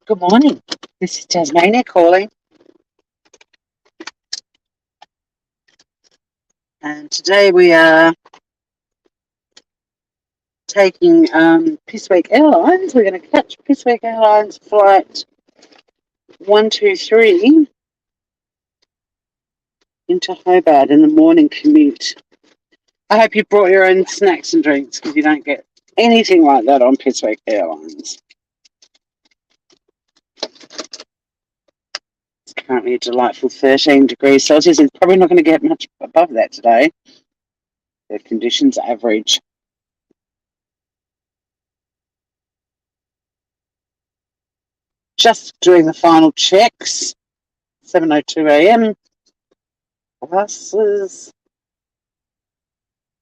Good morning. This is Tasmania calling, and today we are taking Pissweek Airlines. We're going to catch Pissweek Airlines flight 123 into Hobart in the morning commute. I hope you brought your own snacks and drinks because you don't get anything like that on Pissweek Airlines. It's currently a delightful 13 degrees Celsius. It's probably not going to get much above that today. The conditions average. Just doing the final checks. 7:02 a.m. Glasses.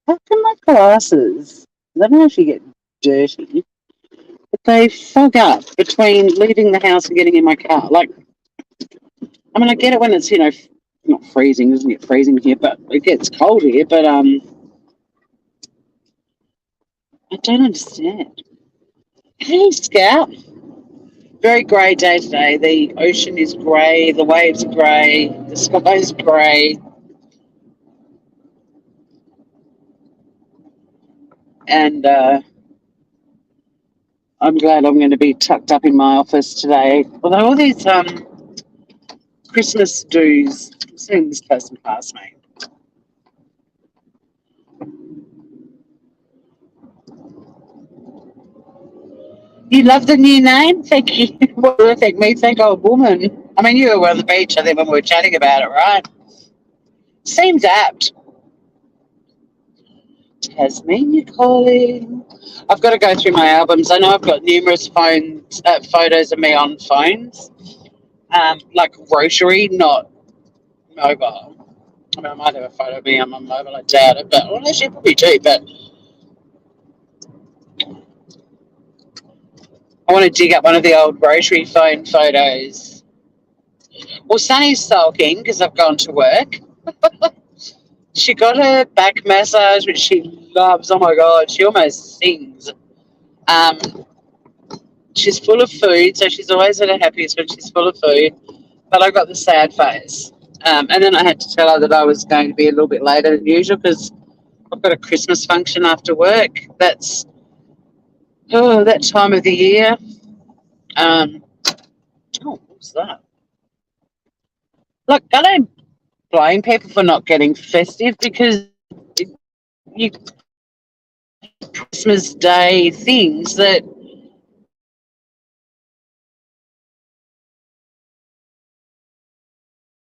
How come my glasses? I don't know if you get dirty, but they fog up between leaving the house and getting in my car. Like, I mean, I get it when it's not freezing, doesn't get freezing here, but it gets cold here. But I don't understand. Hey, Scout. Very grey day today. The ocean is grey, the waves are grey, the sky is grey, and I'm glad I'm going to be tucked up in my office today. Although all these Christmas dues, I'm seeing this person pass me. You love the new name? Thank you. What do you think? Me think old woman. I mean, you were on the beach, I think, when we were chatting about it, right? Seems apt. Tasmania calling. I've got to go through my albums. I know I've got numerous photos of me on phones, like rotary, not mobile. I mean, I might have a photo of me on my mobile. I doubt it, but well, actually, probably do. But I want to dig up one of the old rotary phone photos. Well, Sunny's sulking because I've gone to work. She got her back massage, which she loves. Oh my god, she almost sings. Um, she's full of food, so she's always at her happiest when she's full of food. But I got the sad face, and then I had to tell her that I was going to be a little bit later than usual because I've got a Christmas function after work. That's that time of the year. Um, what's that? Look, I don't blame people for not getting festive because you Christmas Day things that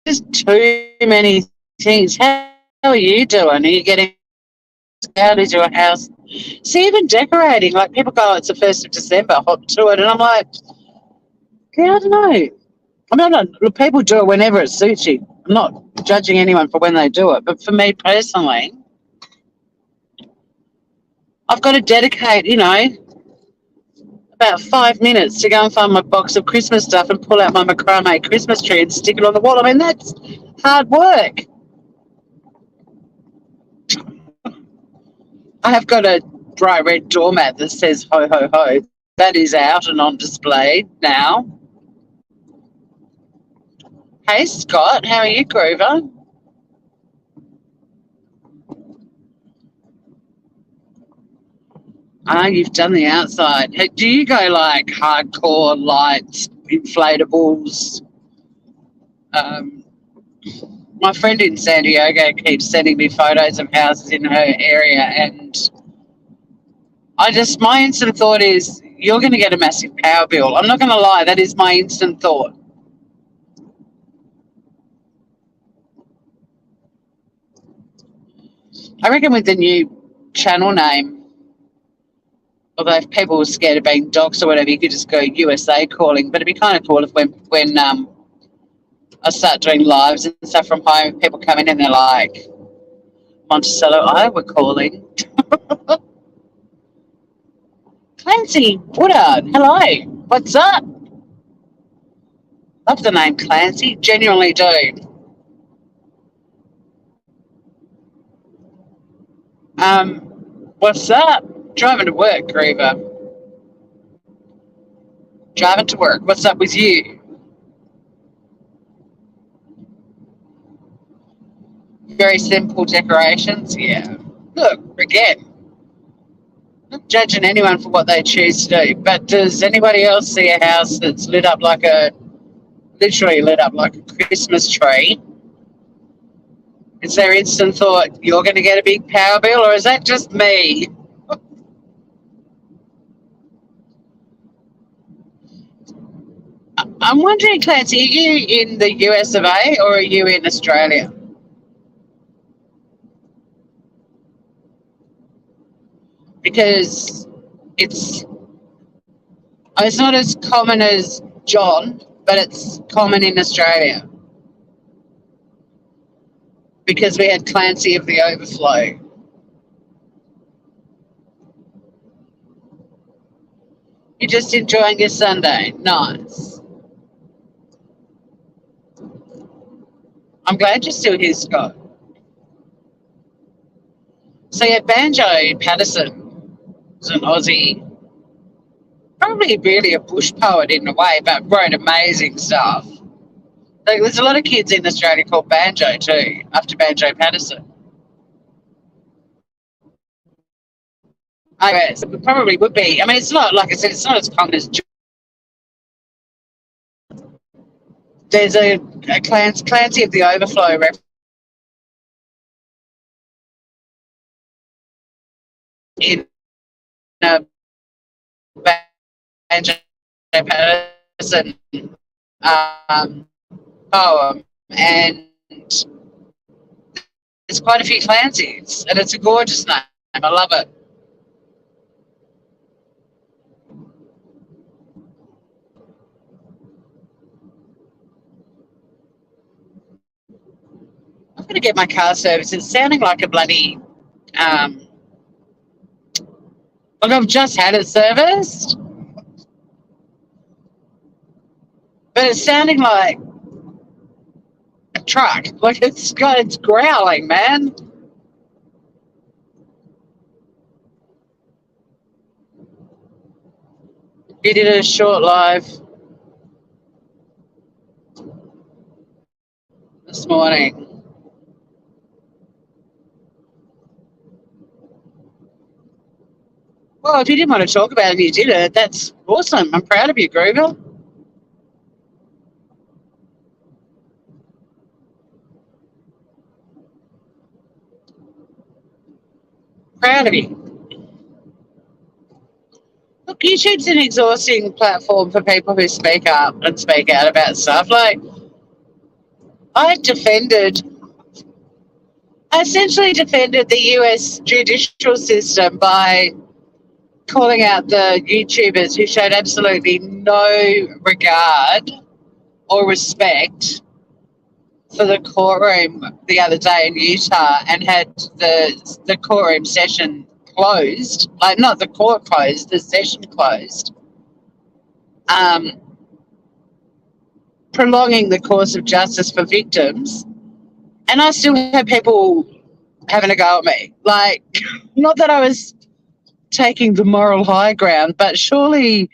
there's too many things. How are you doing? Are you getting out? Is your house? See, even decorating, like people go, oh, it's the 1st of December, hop to it. And I'm like, yeah, I don't know. I mean, look, people do it whenever it suits you. I'm not judging anyone for when they do it. But for me personally, I've got to dedicate, about 5 minutes to go and find my box of Christmas stuff and pull out my macrame Christmas tree and stick it on the wall. I mean, that's hard work. I have got a bright red doormat that says ho, ho, ho. That is out and on display now. Hey, Scott, how are you, Groover? Ah, you've done the outside. Hey, do you go like hardcore lights, inflatables? Um, my friend in San Diego keeps sending me photos of houses in her area, and my instant thought is, you're going to get a massive power bill. I'm not going to lie, that is my instant thought. I reckon with the new channel name, although if people were scared of being doxxed or whatever, you could just go USA calling. But it'd be kind of cool if when I start doing lives and stuff from home, people come in and they're like, Monticello, Iowa calling. Clancy Woodard, hello. What's up? Love the name Clancy. Genuinely do. What's up? Driving to work, Griever. Driving to work. What's up with you? Very simple decorations. Yeah. Look, again, not judging anyone for what they choose to do, but does anybody else see a house that's lit up like a, literally lit up like a Christmas tree? Is their instant thought, you're going to get a big power bill, or is that just me? I'm wondering, Clancy, are you in the US of A or are you in Australia? Because it's it's not as common as John, but it's common in Australia because we had Clancy of the Overflow. You're just enjoying your Sunday. Nice. I'm glad you're still here, Scott. So yeah, Banjo Patterson was an Aussie, probably really a bush poet in a way, but wrote amazing stuff. Like, there's a lot of kids in Australia called Banjo too, after Banjo Patterson. I guess it probably would be. I mean, it's not, like I said, it's not as common as there's a Clancy of the Overflow in a Banjo Patterson um, poem, and there's quite a few Clancy's, and it's a gorgeous name. I love it. I'm going to get my car serviced. It's sounding like a bloody. Like I've just had it serviced, but it's sounding like a truck. Like it's growling, man. You did a short live this morning. Well, if you didn't want to talk about it and you did it, that's awesome. I'm proud of you, Groover. Proud of you. Look, YouTube's an exhausting platform for people who speak up and speak out about stuff. Like, I defended, I essentially defended the US judicial system by calling out the YouTubers who showed absolutely no regard or respect for the courtroom the other day in Utah and had the courtroom session closed, like not the court closed, the session closed, um, prolonging the course of justice for victims. And I still had people having a go at me. Like, not that I was taking the moral high ground, but surely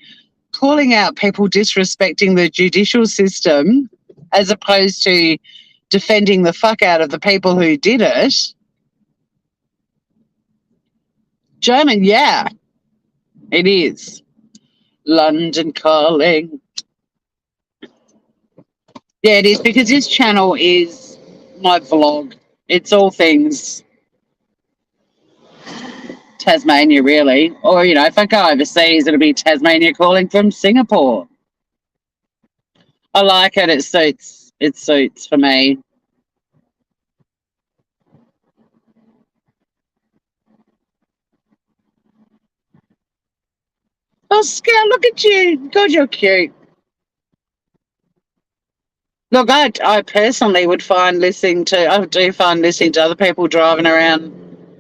calling out people disrespecting the judicial system as opposed to defending the fuck out of the people who did it. German, yeah, it is. London calling. Yeah, it is, because this channel is my vlog. It's all things Tasmania, really. Or, you know, if I go overseas, it'll be Tasmania calling from Singapore. I like it. It suits. It suits for me. Oh, Scout, look at you. God, you're cute. Look, I personally would find listening to, I do find listening to other people driving around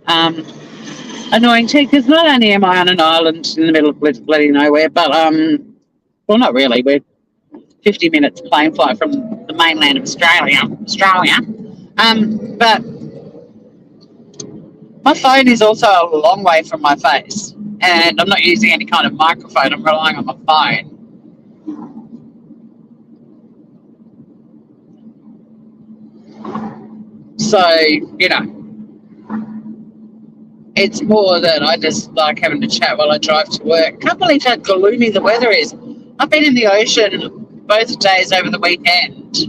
um, annoying too, because not only am I on an island in the middle of bloody nowhere, but, well, not really. We're 50 minutes plane flight from the mainland of Australia. But my phone is also a long way from my face, and I'm not using any kind of microphone. I'm relying on my phone. So, you know, it's more that I just like having a chat while I drive to work. Can't believe how gloomy the weather is. I've been in the ocean both days over the weekend.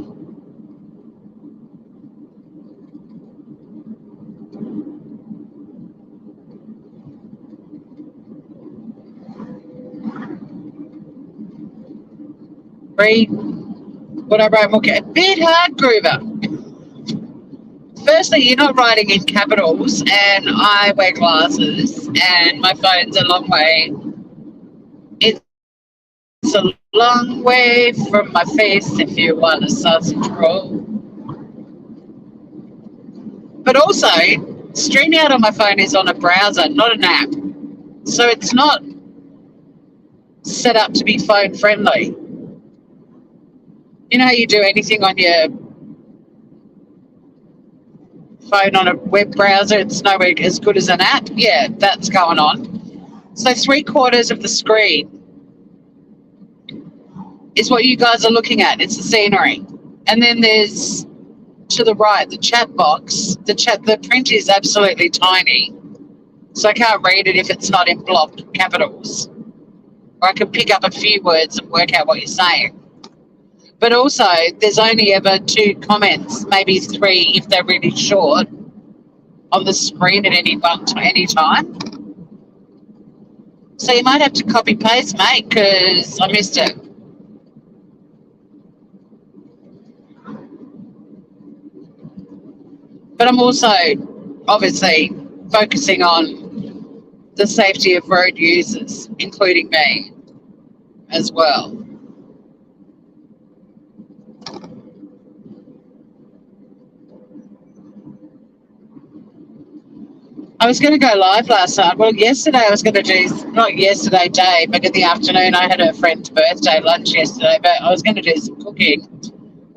Read what I wrote. Okay, a bit hard, Groover. Firstly, you're not writing in capitals, and I wear glasses, and my phone's a long way. It's a long way from my face if you want a sausage roll. But also, StreamYard on my phone is on a browser, not an app. So it's not set up to be phone friendly. You know how you do anything on your phone on a web browser, it's nowhere as good as an app? Yeah, that's going on. So 3/4 of the screen is what you guys are looking at. It's the scenery. And then there's to the right, the chat box. The print is absolutely tiny. So I can't read it if it's not in block capitals. Or I can pick up a few words and work out what you're saying. But also, there's only ever 2 comments, maybe 3 if they're really short, on the screen at any time. So you might have to copy paste, mate, because I missed it. But I'm also obviously focusing on the safety of road users, including me as well. I was going to go live last night. Well, yesterday I was going to do, not yesterday day, but in the afternoon I had a friend's birthday lunch yesterday, but I was going to do some cooking.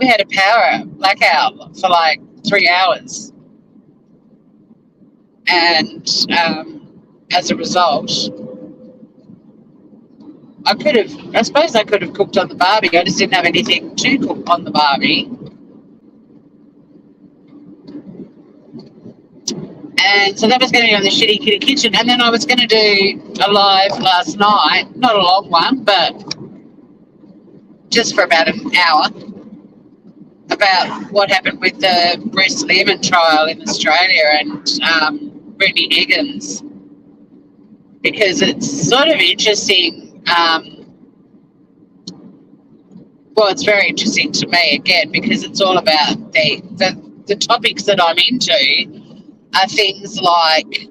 We had a power blackout for like 3 hours. And as a result, I suppose I could have cooked on the barbie. I just didn't have anything to cook on the barbie. And so that was going to be on the Shitty Kitty Kitchen. And then I was going to do a live last night, not a long one, but just for about an hour, about what happened with the Bruce Lehman trial in Australia and Brittany Higgins. Because it's sort of interesting. Well, it's very interesting to me, again, because it's all about the topics that I'm into are things like,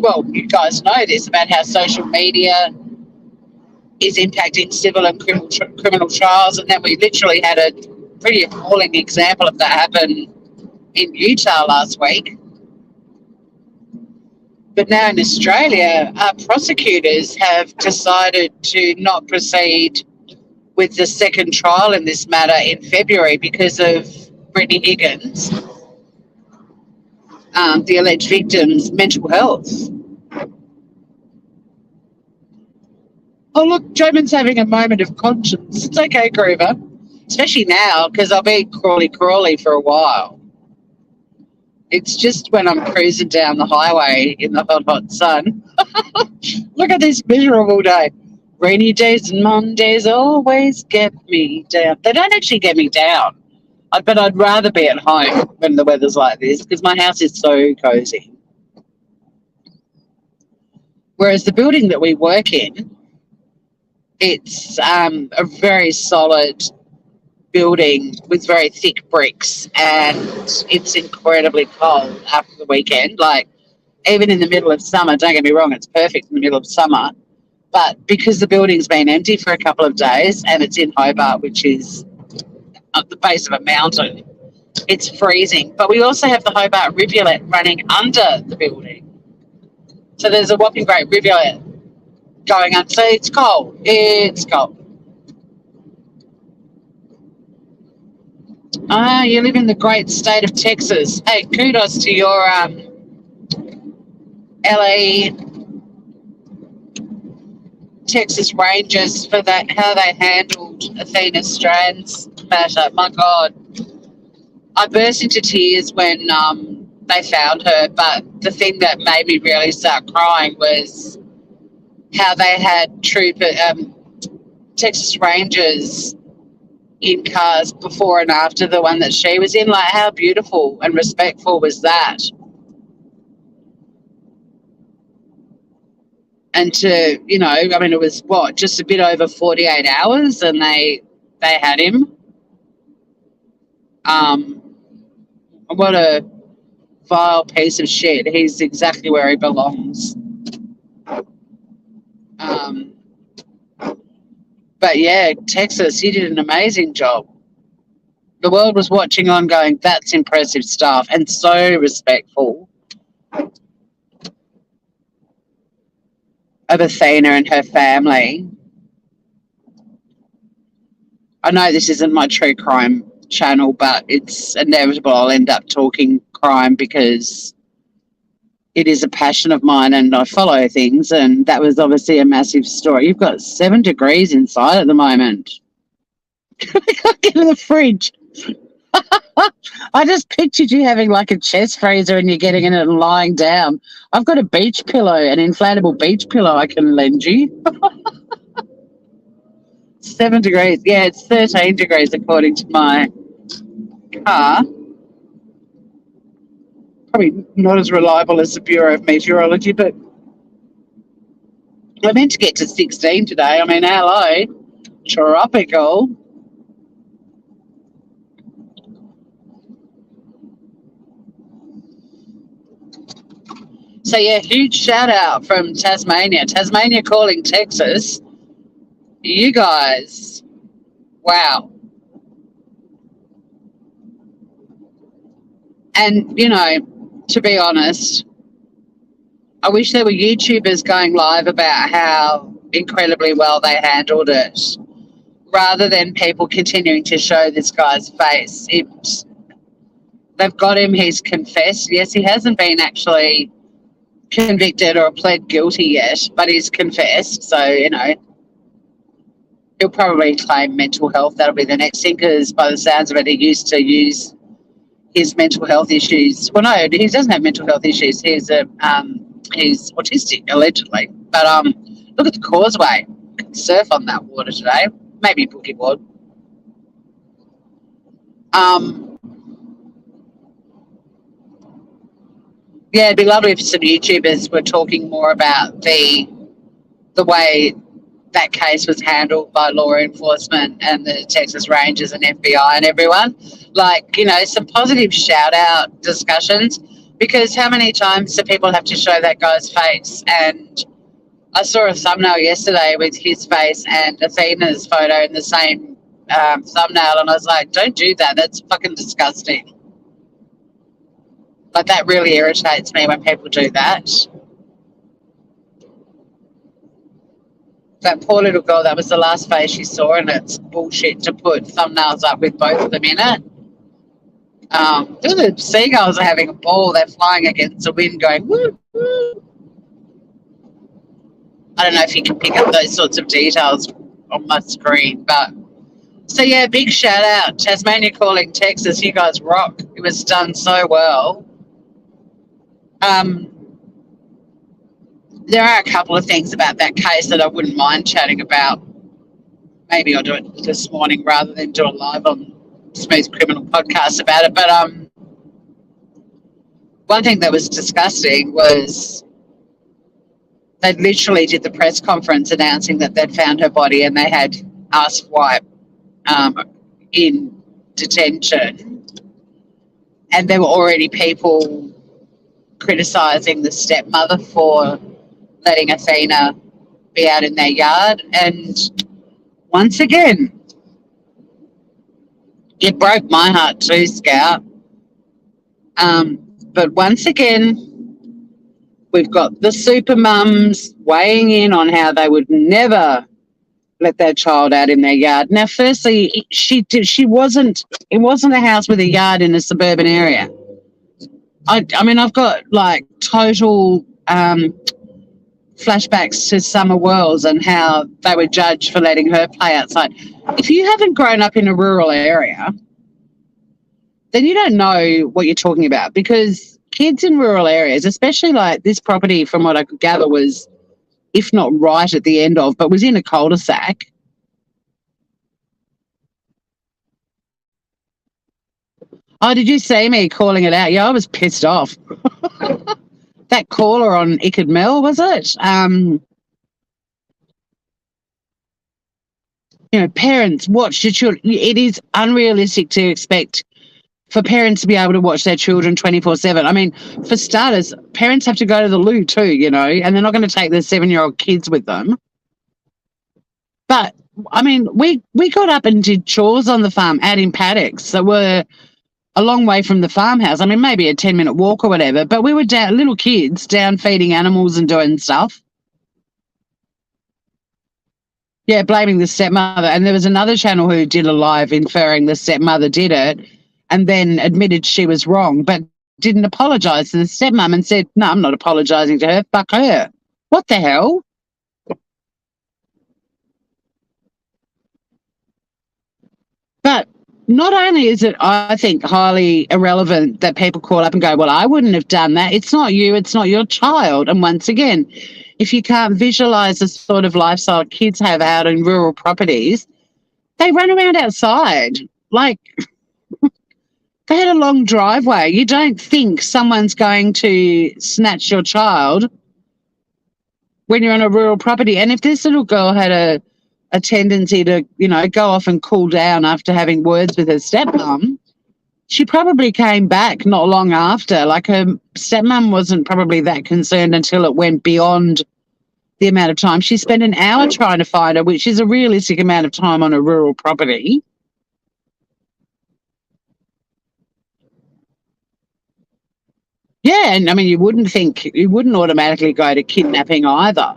well, you guys know this, about how social media is impacting civil and criminal trials, and then we literally had a pretty appalling example of that happen in Utah last week. But now in Australia, our prosecutors have decided to not proceed with the second trial in this matter in February because of Brittany Higgins, the alleged victim's mental health. Oh, look, Joman's having a moment of conscience. It's okay, Groover. Especially now, because I'll be crawly for a while. It's just when I'm cruising down the highway in the hot sun. Look at this miserable day. Rainy days and Mondays always get me down. They don't actually get me down. But I'd rather be at home when the weather's like this because my house is so cozy. Whereas the building that we work in, it's a very solid building with very thick bricks, and it's incredibly cold after the weekend. Like, even in the middle of summer, don't get me wrong, it's perfect in the middle of summer. But because the building's been empty for a couple of days and it's in Hobart, which is at the base of a mountain, it's freezing. But we also have the Hobart rivulet running under the building. So there's a whopping great rivulet going on. So it's cold. It's cold. You live in the great state of Texas. Hey, kudos to your LA Texas Rangers for that, how they handled Athena Strand's matter. My God. I burst into tears when they found her, but the thing that made me really start crying was how they had Texas Rangers in cars before and after the one that she was in. Like, how beautiful and respectful was that? And to, I mean, it was just a bit over 48 hours, and they had him. What a vile piece of shit. He's exactly where he belongs. But yeah, Texas, he did an amazing job. The world was watching on going, that's impressive stuff, and so respectful of Athena and her family. I know this isn't my true crime channel, but it's inevitable I'll end up talking crime because it is a passion of mine and I follow things, and that was obviously a massive story. You've got 7 degrees inside at the moment. Get in the fridge. I just pictured you having like a chest freezer and you're getting in it and lying down. I've got a beach pillow, an inflatable beach pillow I can lend you. 7 degrees. Yeah, it's 13 degrees according to my car. Probably not as reliable as the Bureau of Meteorology, but I meant to get to 16 today. I mean, hello, tropical. So, yeah, huge shout out from Tasmania. Tasmania calling Texas. You guys, wow. And, to be honest, I wish there were YouTubers going live about how incredibly well they handled it, rather than people continuing to show this guy's face. They've got him, he's confessed. Yes, he hasn't been actually convicted or pled guilty yet, but he's confessed. So, he'll probably claim mental health. That'll be the next thing, because by the sounds of it, he used to use his mental health issues. Well, no, he doesn't have mental health issues. He's autistic, allegedly. But look at the causeway. Surf on that water today. Maybe boogie board. Yeah, it'd be lovely if some YouTubers were talking more about the way that case was handled by law enforcement and the Texas Rangers and FBI and everyone. Like, some positive shout-out discussions, because how many times do people have to show that guy's face? And I saw a thumbnail yesterday with his face and Athena's photo in the same thumbnail, and I was like, don't do that. That's fucking disgusting. But that really irritates me when people do that. That poor little girl, that was the last face she saw, and it's bullshit to put thumbnails up with both of them in it. The seagulls are having a ball. They're flying against the wind going, woo, woo. I don't know if you can pick up those sorts of details on my screen, but so yeah, big shout out. Tasmania calling Texas. You guys rock. It was done so well. There are a couple of things about that case that I wouldn't mind chatting about. Maybe I'll do it this morning rather than do a live on Smooth Criminal podcast about it. But one thing that was disgusting was they literally did the press conference announcing that they'd found her body, and they had us White in detention, and there were already people criticising the stepmother for letting Athena be out in their yard. And once again, it broke my heart too, Scout. But once again, we've got the super mums weighing in on how they would never let their child out in their yard. Now, firstly, it wasn't a house with a yard in a suburban area. I mean, I've got like total flashbacks to Summer Worlds and how they were judged for letting her play outside. If you haven't grown up in a rural area, then you don't know what you're talking about, because kids in rural areas, especially like this property, from what I could gather, was, if not right at the end of, but was in a cul-de-sac. Oh, did you see me calling it out? Yeah, I was pissed off. That caller on Ickard Mill, was it? Parents, watch your children. It is unrealistic to expect for parents to be able to watch their children 24/7. I mean, for starters, parents have to go to the loo too, and they're not going to take their 7-year-old kids with them. But, I mean, we got up and did chores on the farm out in paddocks that were a long way from the farmhouse. I mean, maybe a 10-minute walk or whatever, but we were down, little kids, down feeding animals and doing stuff. Yeah, blaming the stepmother. And there was another channel who did a live inferring the stepmother did it and then admitted she was wrong, but didn't apologise to the stepmom and said, no, I'm not apologising to her. Fuck her. What the hell? But not only is it, I think, highly irrelevant that people call up and go, well, I wouldn't have done that. It's not you. It's not your child. And once again, if you can't visualise the sort of lifestyle kids have out in rural properties, they run around outside. Like, they had a long driveway. You don't think someone's going to snatch your child when you're on a rural property. And if this little girl had a tendency to, go off and cool down after having words with her stepmom, she probably came back not long after. Like, her stepmom wasn't probably that concerned until it went beyond the amount of time. She spent an hour trying to find her, which is a realistic amount of time on a rural property. Yeah, and I mean, you wouldn't automatically go to kidnapping either.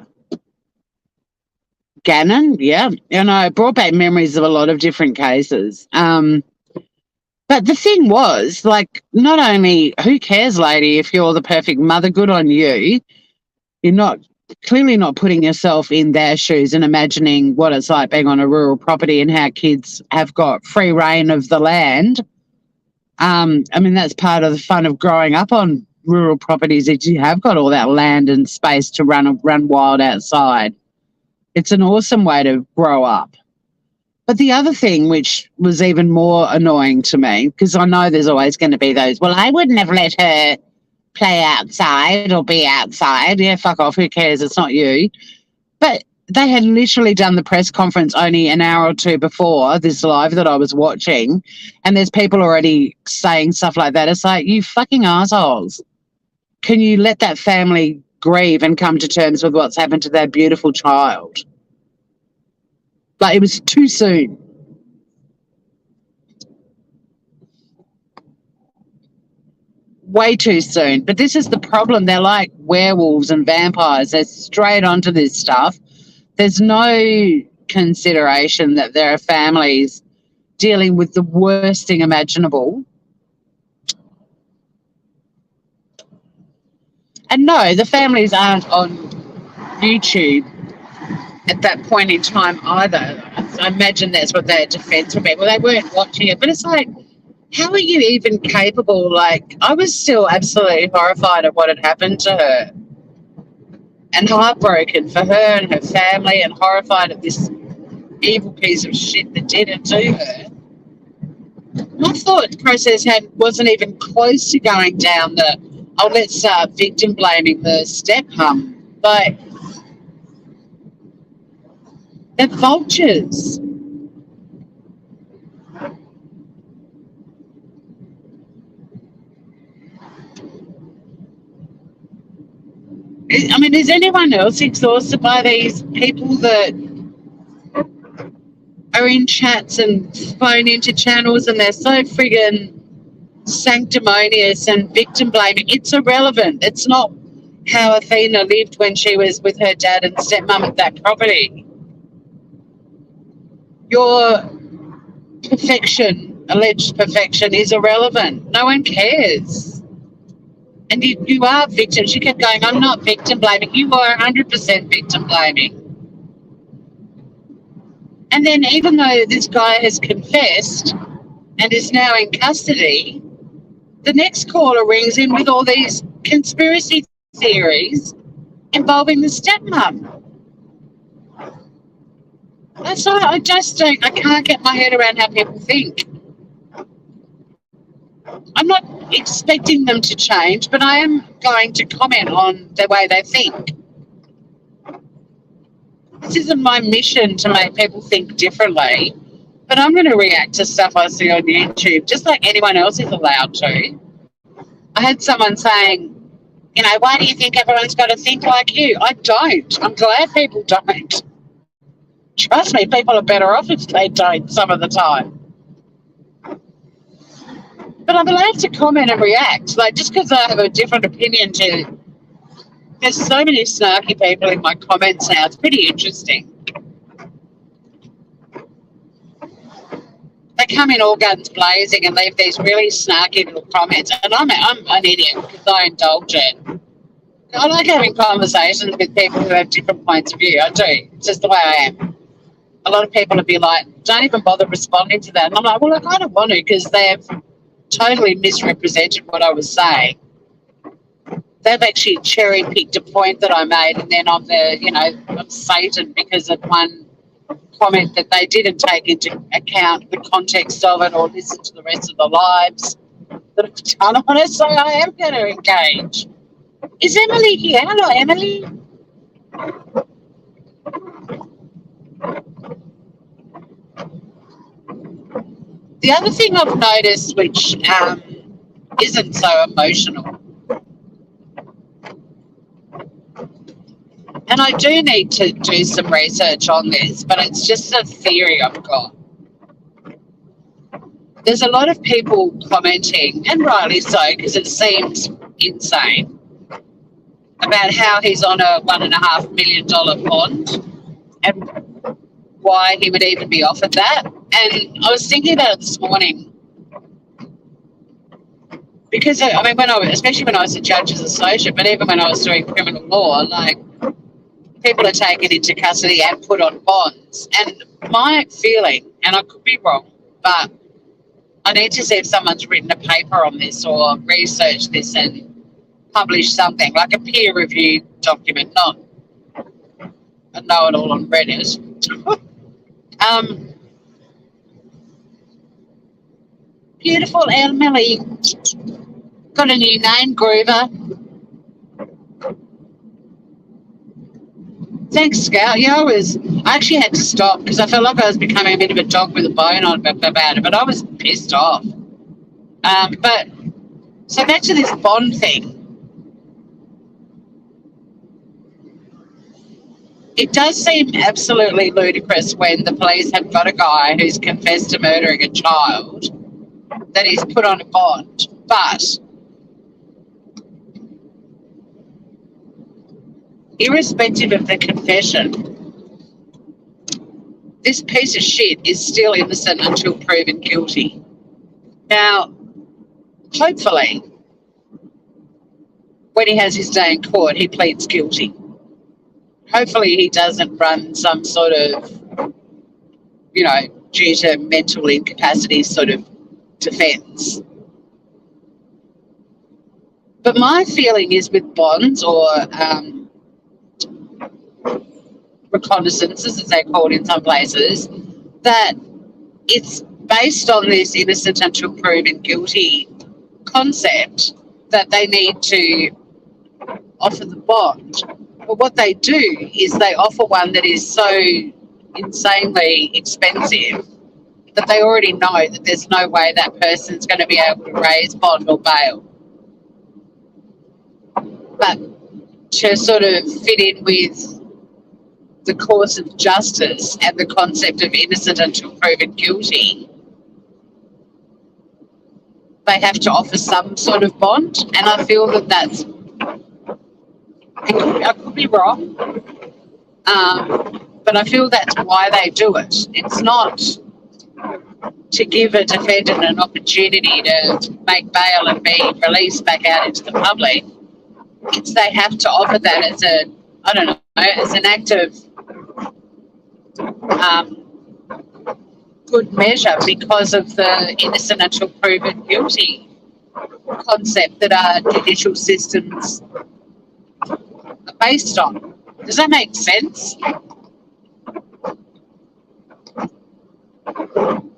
Gannon, yeah. It brought back memories of a lot of different cases. But the thing was, like, not only, who cares, lady, if you're the perfect mother, good on you. You're clearly not putting yourself in their shoes and imagining what it's like being on a rural property and how kids have got free reign of the land. I mean, that's part of the fun of growing up on rural properties, is you have got all that land and space to run wild outside. It's an awesome way to grow up. But the other thing, which was even more annoying to me, because I know there's always going to be those, well, I wouldn't have let her play outside or be outside. Yeah, fuck off. Who cares? It's not you. But they had literally done the press conference only an hour or two before this live that I was watching, and there's people already saying stuff like that. It's like, you fucking assholes. Can you let that family grieve and come to terms with what's happened to their beautiful child? Like, it was too soon. Way too soon. But this is the problem. They're like werewolves and vampires. They're straight onto this stuff. There's no consideration that there are families dealing with the worst thing imaginable. And no, the families aren't on YouTube at that point in time either. I imagine that's what their defence would be. Well, they weren't watching it. But it's like, how are you even capable? Like, I was still absolutely horrified at what had happened to her and heartbroken for her and her family, and horrified at this evil piece of shit that did it to her. My thought process wasn't even close to going down let's start victim blaming the stepmom. Like, they're vultures. I mean, is anyone else exhausted by these people that are in chats and phone into channels and they're so friggin' sanctimonious and victim blaming? It's irrelevant. It's not how Athena lived when she was with her dad and stepmom at that property. Your perfection, alleged perfection, is irrelevant. No one cares. And you are victim. She kept going, I'm not victim blaming. You are 100% victim blaming. And then, even though this guy has confessed and is now in custody, The next caller rings in with all these conspiracy theories involving the stepmom. That's why I just don't, I can't get my head around how people think. I'm not expecting them to change, but I am going to comment on the way they think. This isn't my mission to make people think differently, but I'm going to react to stuff I see on YouTube, just like anyone else is allowed to. I had someone saying, why do you think everyone's got to think like you? I don't. I'm glad people don't. Trust me, people are better off if they don't some of the time. But I'm allowed to comment and react. Like, just because I have a different opinion to... There's so many snarky people in my comments now. It's pretty interesting. They come in all guns blazing and leave these really snarky little comments. And I'm an idiot because I indulge it. I like having conversations with people who have different points of view. I do. It's just the way I am. A lot of people would be like, don't even bother responding to that. And I'm like, well, I kind of want to because they've totally misrepresented what I was saying. They've actually cherry-picked a point that I made, and then I'm Satan because of one comment that they didn't take into account the context of it or listen to the rest of the lives that I've done on it. So I am going to engage. Is Emily here? Hello, Emily. The other thing I've noticed, which isn't so emotional, and I do need to do some research on this, but it's just a theory I've got. There's a lot of people commenting, and rightly so, because it seems insane, about how he's on a $1.5 million bond and why he would even be offered that. And I was thinking about it this morning because, especially when I was a judge's associate, but even when I was doing criminal law, like, people are taken into custody and put on bonds. And my feeling, and I could be wrong, but I need to see if someone's written a paper on this or researched this and published something, like a peer-reviewed document, not a know-it-all on Reddit. Beautiful Emily. Got a new name, Groover. Thanks, Scout. Yeah, I actually had to stop because I felt like I was becoming a bit of a dog with a bone on about it, but I was pissed off. But so back to this bond thing. It does seem absolutely ludicrous when the police have got a guy who's confessed to murdering a child that he's put on a bond, but irrespective of the confession, this piece of shit is still innocent until proven guilty. Now, hopefully, when he has his day in court, he pleads guilty. Hopefully he doesn't run some sort of, due to mental incapacity sort of defence. But my feeling is with bonds or reconnaissances, as they're called in some places, that it's based on this innocent until proven guilty concept that they need to offer the bond. But what they do is they offer one that is so insanely expensive that they already know that there's no way that person's going to be able to raise bond or bail. But to sort of fit in with the course of justice and the concept of innocent until proven guilty, they have to offer some sort of bond. And I feel that that's... I could be wrong, but I feel that's why they do it. It's not to give a defendant an opportunity to make bail and be released back out into the public. It's they have to offer that as as an act of good measure because of the innocent until proven guilty. concept that our judicial systems are based on. Does that make sense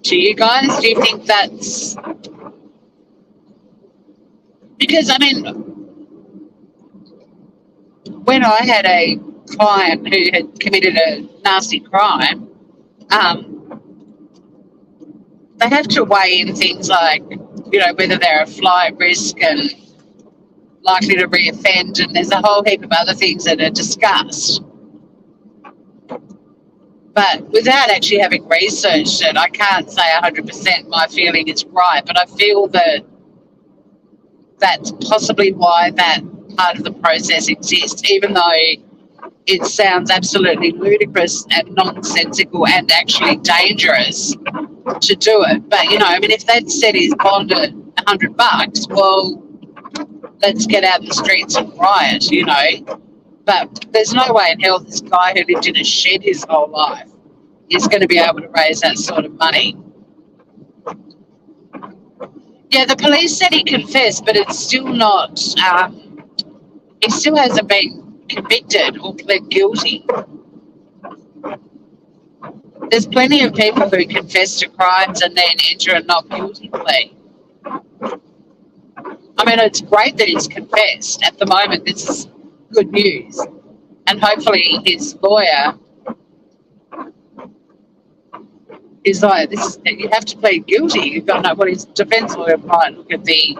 to you guys? Do you think that's because, I mean, when I had a client who had committed a nasty crime, um, they have to weigh in things like, whether they're a flight risk and likely to reoffend, and there's a whole heap of other things that are discussed. But without actually having researched it, I can't say 100% my feeling is right, but I feel that that's possibly why that part of the process exists, even though it sounds absolutely ludicrous and nonsensical and actually dangerous to do it. But, if they'd said he's bond at $100, well, let's get out in the streets and riot, But there's no way in hell this guy who lived in a shed his whole life is going to be able to raise that sort of money. Yeah, the police said he confessed, but it's still not, he still hasn't been convicted or pled guilty. There's plenty of people who confess to crimes and then enter a not guilty plea. I mean, it's great that he's confessed. At the moment, this is good news. And hopefully his lawyer is like, you have to plead guilty. You've got to know what his defence lawyer might look at the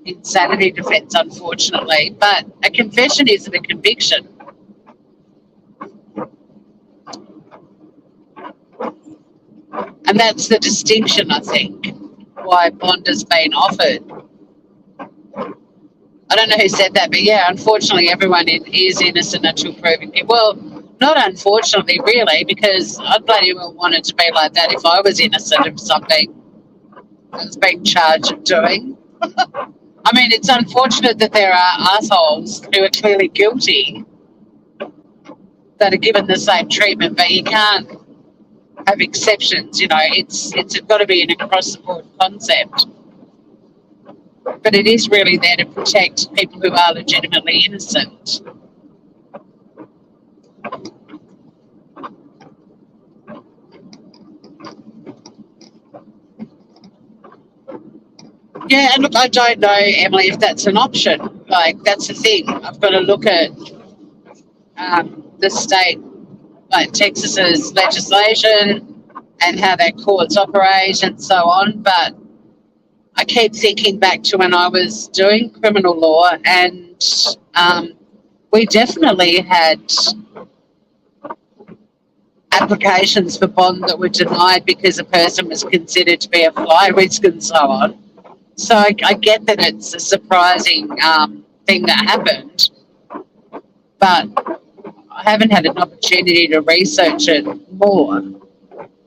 insanity defence, unfortunately. But a confession isn't a conviction. And that's the distinction, I think, why bond has been offered. I don't know who said that, but yeah, unfortunately, everyone is innocent until proven guilty. Well, not unfortunately, really, because I'd bloody well want it to be like that if I was innocent of something I was being charged of doing. I mean, it's unfortunate that there are assholes who are clearly guilty that are given the same treatment, but you can't have exceptions. It's got to be an across-the-board concept. But it is really there to protect people who are legitimately innocent. Yeah, and look, I don't know, Emily, if that's an option. Like, that's the thing. I've got to look at the state, like Texas's legislation and how their courts operate and so on. But I keep thinking back to when I was doing criminal law, and we definitely had applications for bond that were denied because a person was considered to be a flight risk and so on. So I get that it's a surprising thing that happened, but I haven't had an opportunity to research it more.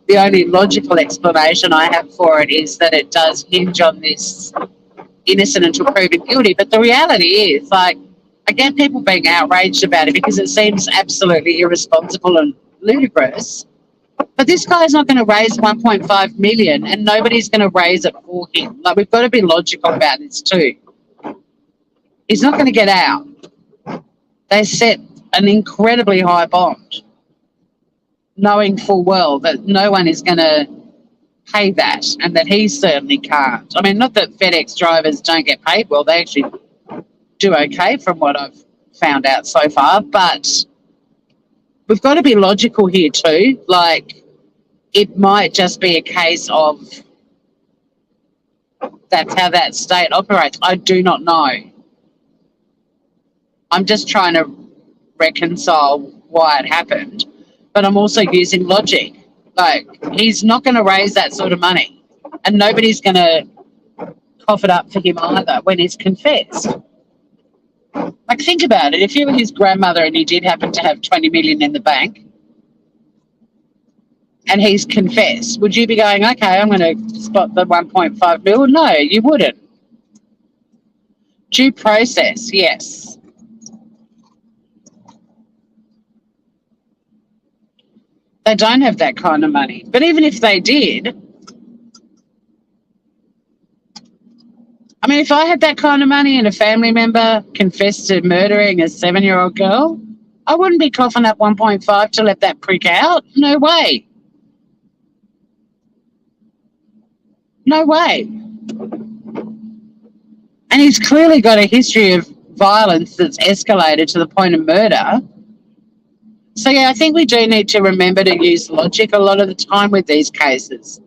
The only logical explanation I have for it is that it does hinge on this innocent until proven guilty. But the reality is, like, I get people being outraged about it because it seems absolutely irresponsible and ludicrous. But this guy's not going to raise 1.5 million, and nobody's going to raise it for him. Like, we've got to be logical about this too. He's not going to get out. They set an incredibly high bond, knowing full well that no one is going to pay that, and that he certainly can't. I mean, not that FedEx drivers don't get paid well. They actually do okay from what I've found out so far. But we've got to be logical here too. Like, it might just be a case of that's how that state operates. I do not know. I'm just trying to reconcile why it happened, but I'm also using logic. Like, he's not going to raise that sort of money, and nobody's going to cough it up for him either when he's confessed. Like, think about it. If you were his grandmother and he did happen to have 20 million in the bank and he's confessed, would you be going, okay, I'm going to spot the 1.5 mil? No, you wouldn't. Due process, yes. They don't have that kind of money. But even if they did, I mean, if I had that kind of money and a family member confessed to murdering a 7-year-old girl, I wouldn't be coughing up 1.5 to let that prick out. No way. No way. And he's clearly got a history of violence that's escalated to the point of murder. So, yeah, I think we do need to remember to use logic a lot of the time with these cases.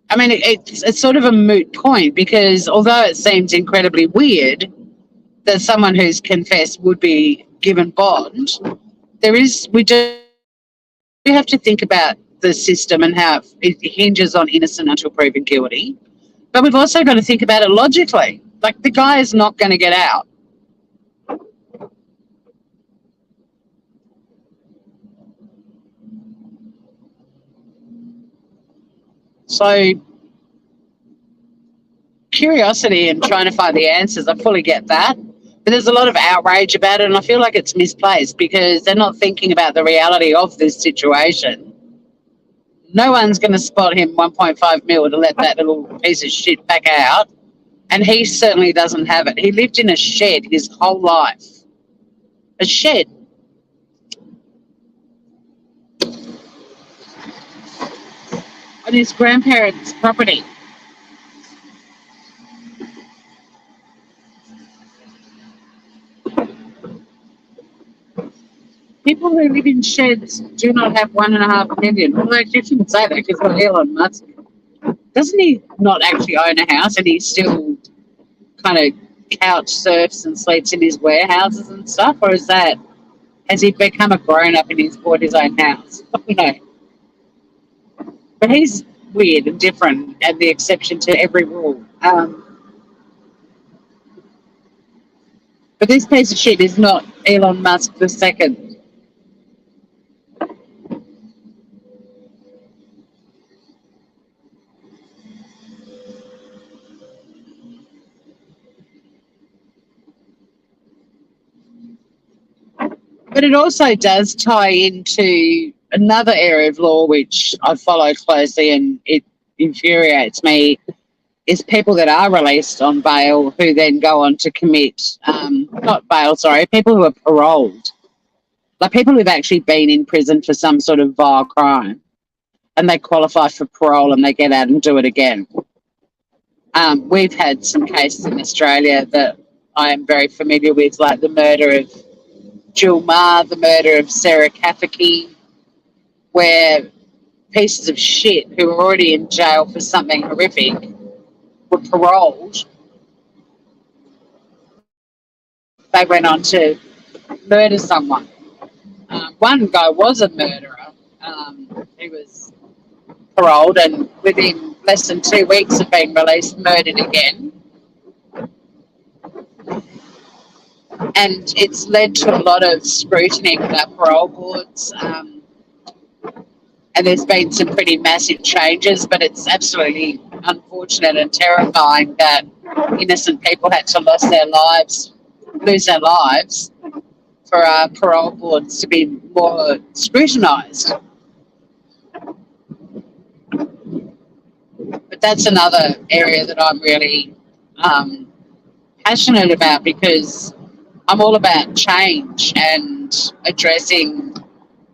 I mean, it's sort of a moot point because although it seems incredibly weird that someone who's confessed would be given bond, we do have to think about the system and how it hinges on innocent until proven guilty. But we've also got to think about it logically. Like, the guy is not going to get out. So, curiosity and trying to find the answers, I fully get that. But there's a lot of outrage about it, and I feel like it's misplaced because they're not thinking about the reality of this situation. No one's going to spot him 1.5 mil to let that little piece of shit back out. And he certainly doesn't have it. He lived in a shed his whole life. A shed. On his grandparents' property. People who live in sheds do not have 1.5 million. Well, I shouldn't say that because what Elon Musk, doesn't he not actually own a house and he still kind of couch surfs and sleeps in his warehouses and stuff? Or has he become a grown up and he's bought his own house? I don't know. But he's weird and different and the exception to every rule. But this piece of shit is not Elon Musk the second. But it also does tie into another area of law which I follow closely and it infuriates me is people that are released on bail who then go on to commit, not bail, sorry, people who are paroled. Like people who've actually been in prison for some sort of vile crime and they qualify for parole and they get out and do it again. We've had some cases in Australia that I am very familiar with, like the murder of Jill Maher, the murder of Sarah Kafferty, where pieces of shit who were already in jail for something horrific were paroled. They went on to murder someone. One guy was a murderer. He was paroled and within less than 2 weeks of being released, murdered again. And it's led to a lot of scrutiny with our parole boards. And there's been some pretty massive changes, but it's absolutely unfortunate and terrifying that innocent people had to lose their lives for our parole boards to be more scrutinised. But that's another area that I'm really passionate about because I'm all about change and addressing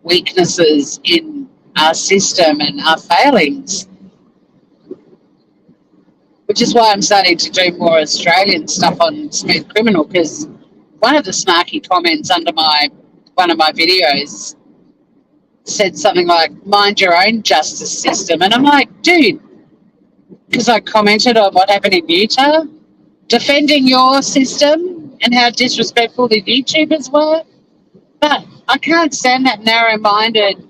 weaknesses in our system and our failings, which is why I'm starting to do more Australian stuff on Smooth Criminal, because one of the snarky comments under one of my videos said something like, mind your own justice system. And I'm like, dude, because I commented on what happened in Utah, defending your system and how disrespectful the YouTubers were. But I can't stand that narrow-minded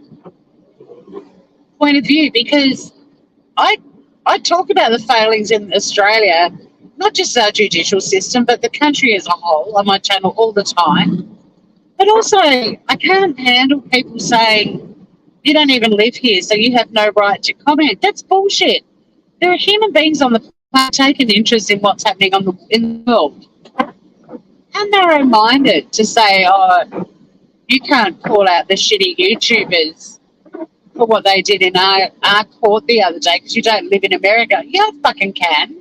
point of view because I talk about the failings in Australia, not just our judicial system, but the country as a whole on my channel all the time. But also, I can't handle people saying, you don't even live here, so you have no right to comment. That's bullshit. There are human beings on the planet taking interest in what's happening in the world. How narrow-minded to say, oh, you can't call out the shitty YouTubers for what they did in our court the other day because you don't live in America. Yeah, I fucking can.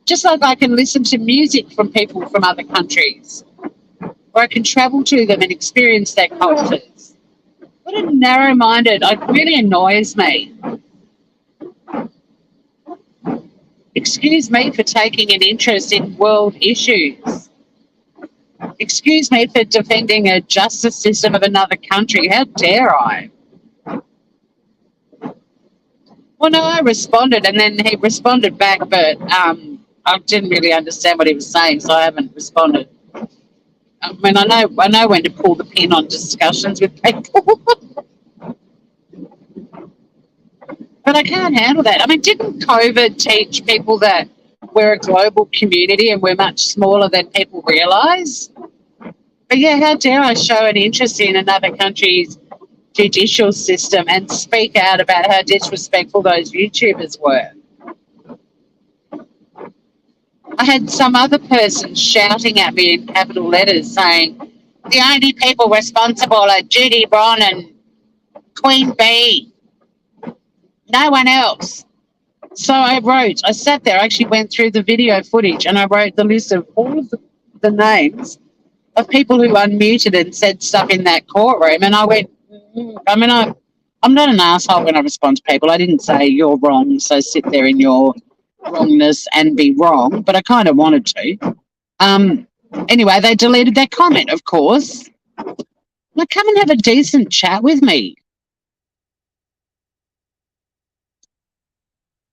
Just like I can listen to music from people from other countries, or I can travel to them and experience their cultures. What a narrow-minded, it really annoys me. Excuse me for taking an interest in world issues. Excuse me for defending a justice system of another country. How dare I? Well, no, I responded, and then he responded back, but I didn't really understand what he was saying, so I haven't responded. I mean, I know when to pull the pin on discussions with people, but I can't handle that. I mean, didn't COVID teach people that we're a global community and we're much smaller than people realise? But yeah, how dare I show an interest in another country's judicial system and speak out about how disrespectful those YouTubers were? I had some other person shouting at me in capital letters saying, the only people responsible are Judy Bron and Queen Bee. No one else. So I sat there, I actually went through the video footage and I wrote the list of all of the names of people who unmuted and said stuff in that courtroom. And I went, I'm not an asshole when I respond to people. I didn't say you're wrong, so sit there in your wrongness and be wrong, but I kind of wanted to. Anyway, they deleted that comment, of course. Like, come and have a decent chat with me.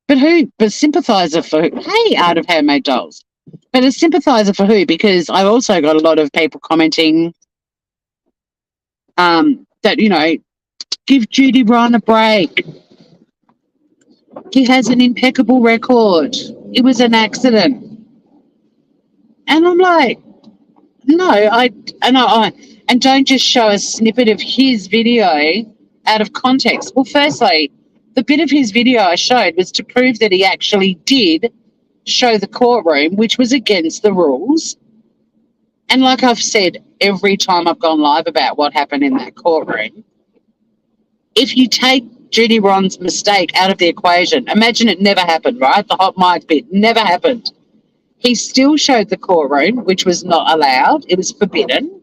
But who? But sympathiser for who? Hey, Art of Handmade Dolls. But a sympathiser for who? Because I also got a lot of people commenting that, you know, give Judy Ryan a break. He has an impeccable record. It was an accident. And I'm like, no, and don't just show a snippet of his video out of context. Well, firstly, the bit of his video I showed was to prove that he actually did show the courtroom, which was against the rules. And like I've said every time I've gone live about what happened in that courtroom, if you take Judy Ron's mistake out of the equation, imagine it never happened, right? The hot mic bit never happened. He still showed the courtroom, which was not allowed. It was forbidden.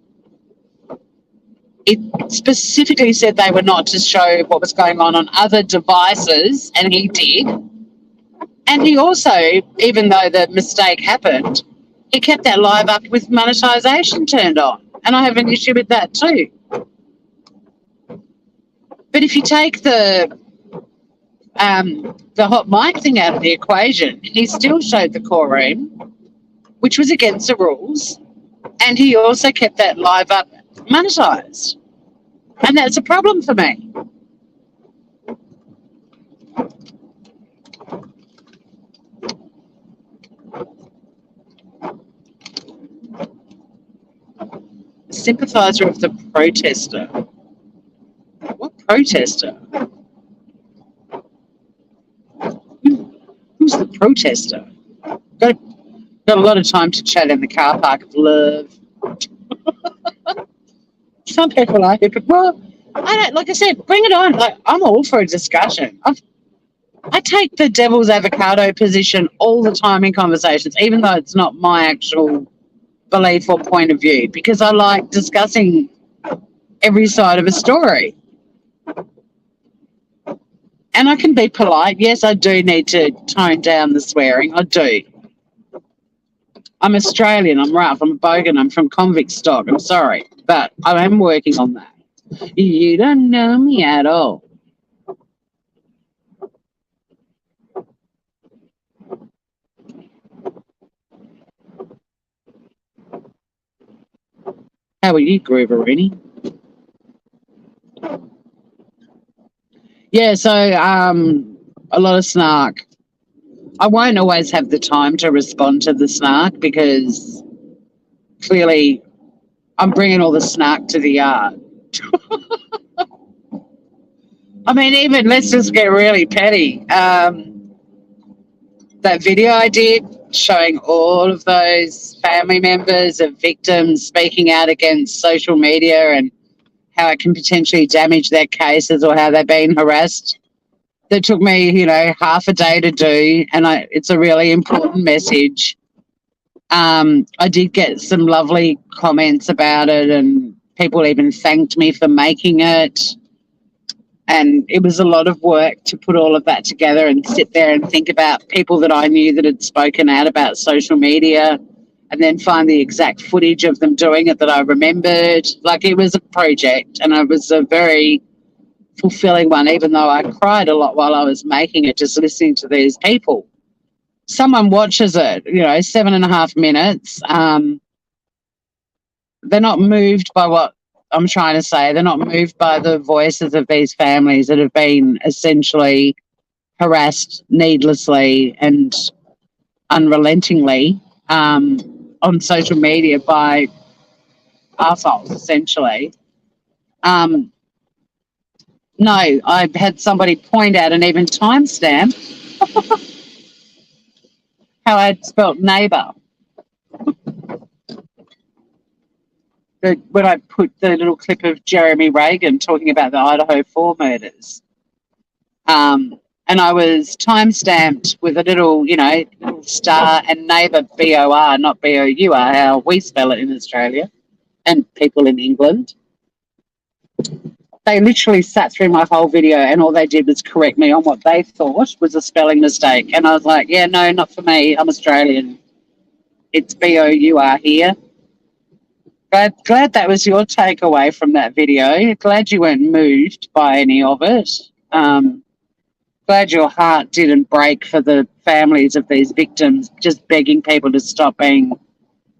It specifically said they were not to show what was going on other devices, and he did. And he also, even though the mistake happened, he kept that live up with monetisation turned on. And I have an issue with that too. But if you take the hot mic thing out of the equation, he still showed the courtroom, which was against the rules, and he also kept that live up monetised. And that's a problem for me. Sympathiser of the protester. What protester? Who's the protester? Got a lot of time to chat in the car park of love. Some people like it, but well, I don't. Like I said, bring it on. Like, I'm all for a discussion. I take the devil's avocado position all the time in conversations, even though it's not my actual belief or point of view, because I like discussing every side of a story. And I can be polite. Yes, I do need to tone down the swearing. I do. I'm Australian. I'm rough. I'm a bogan. I'm from convict stock. I'm sorry. But I am working on that. You don't know me at all. How are you, Grooverini? Yeah, so a lot of snark. I won't always have the time to respond to the snark because clearly I'm bringing all the snark to the yard. I mean, even let's just get really petty. That video I did showing all of those family members of victims speaking out against social media and how it can potentially damage their cases or how they're being harassed. that took me, half a day to do, and it's a really important message. I did get some lovely comments about it, and people even thanked me for making it. And it was a lot of work to put all of that together and sit there and think about people that I knew that had spoken out about social media, and then find the exact footage of them doing it that I remembered. Like, it was a project, and it was a very fulfilling one, even though I cried a lot while I was making it, just listening to these people. Someone watches it, 7.5 minutes. They're not moved by what I'm trying to say. They're not moved by the voices of these families that have been essentially harassed needlessly and unrelentingly on social media by arseholes, essentially. No, I've had somebody point out and even timestamp how I'd spelt neighbour. When I put the little clip of Jeremy Reagan talking about the Idaho 4 murders. And I was time-stamped with a little, little star and neighbour, B-O-R, not B-O-U-R, how we spell it in Australia and people in England. They literally sat through my whole video, and all they did was correct me on what they thought was a spelling mistake. And I was like, yeah, no, not for me. I'm Australian. It's B-O-U-R here. Glad that was your takeaway from that video. Glad you weren't moved by any of it. Glad your heart didn't break for the families of these victims, just begging people to stop being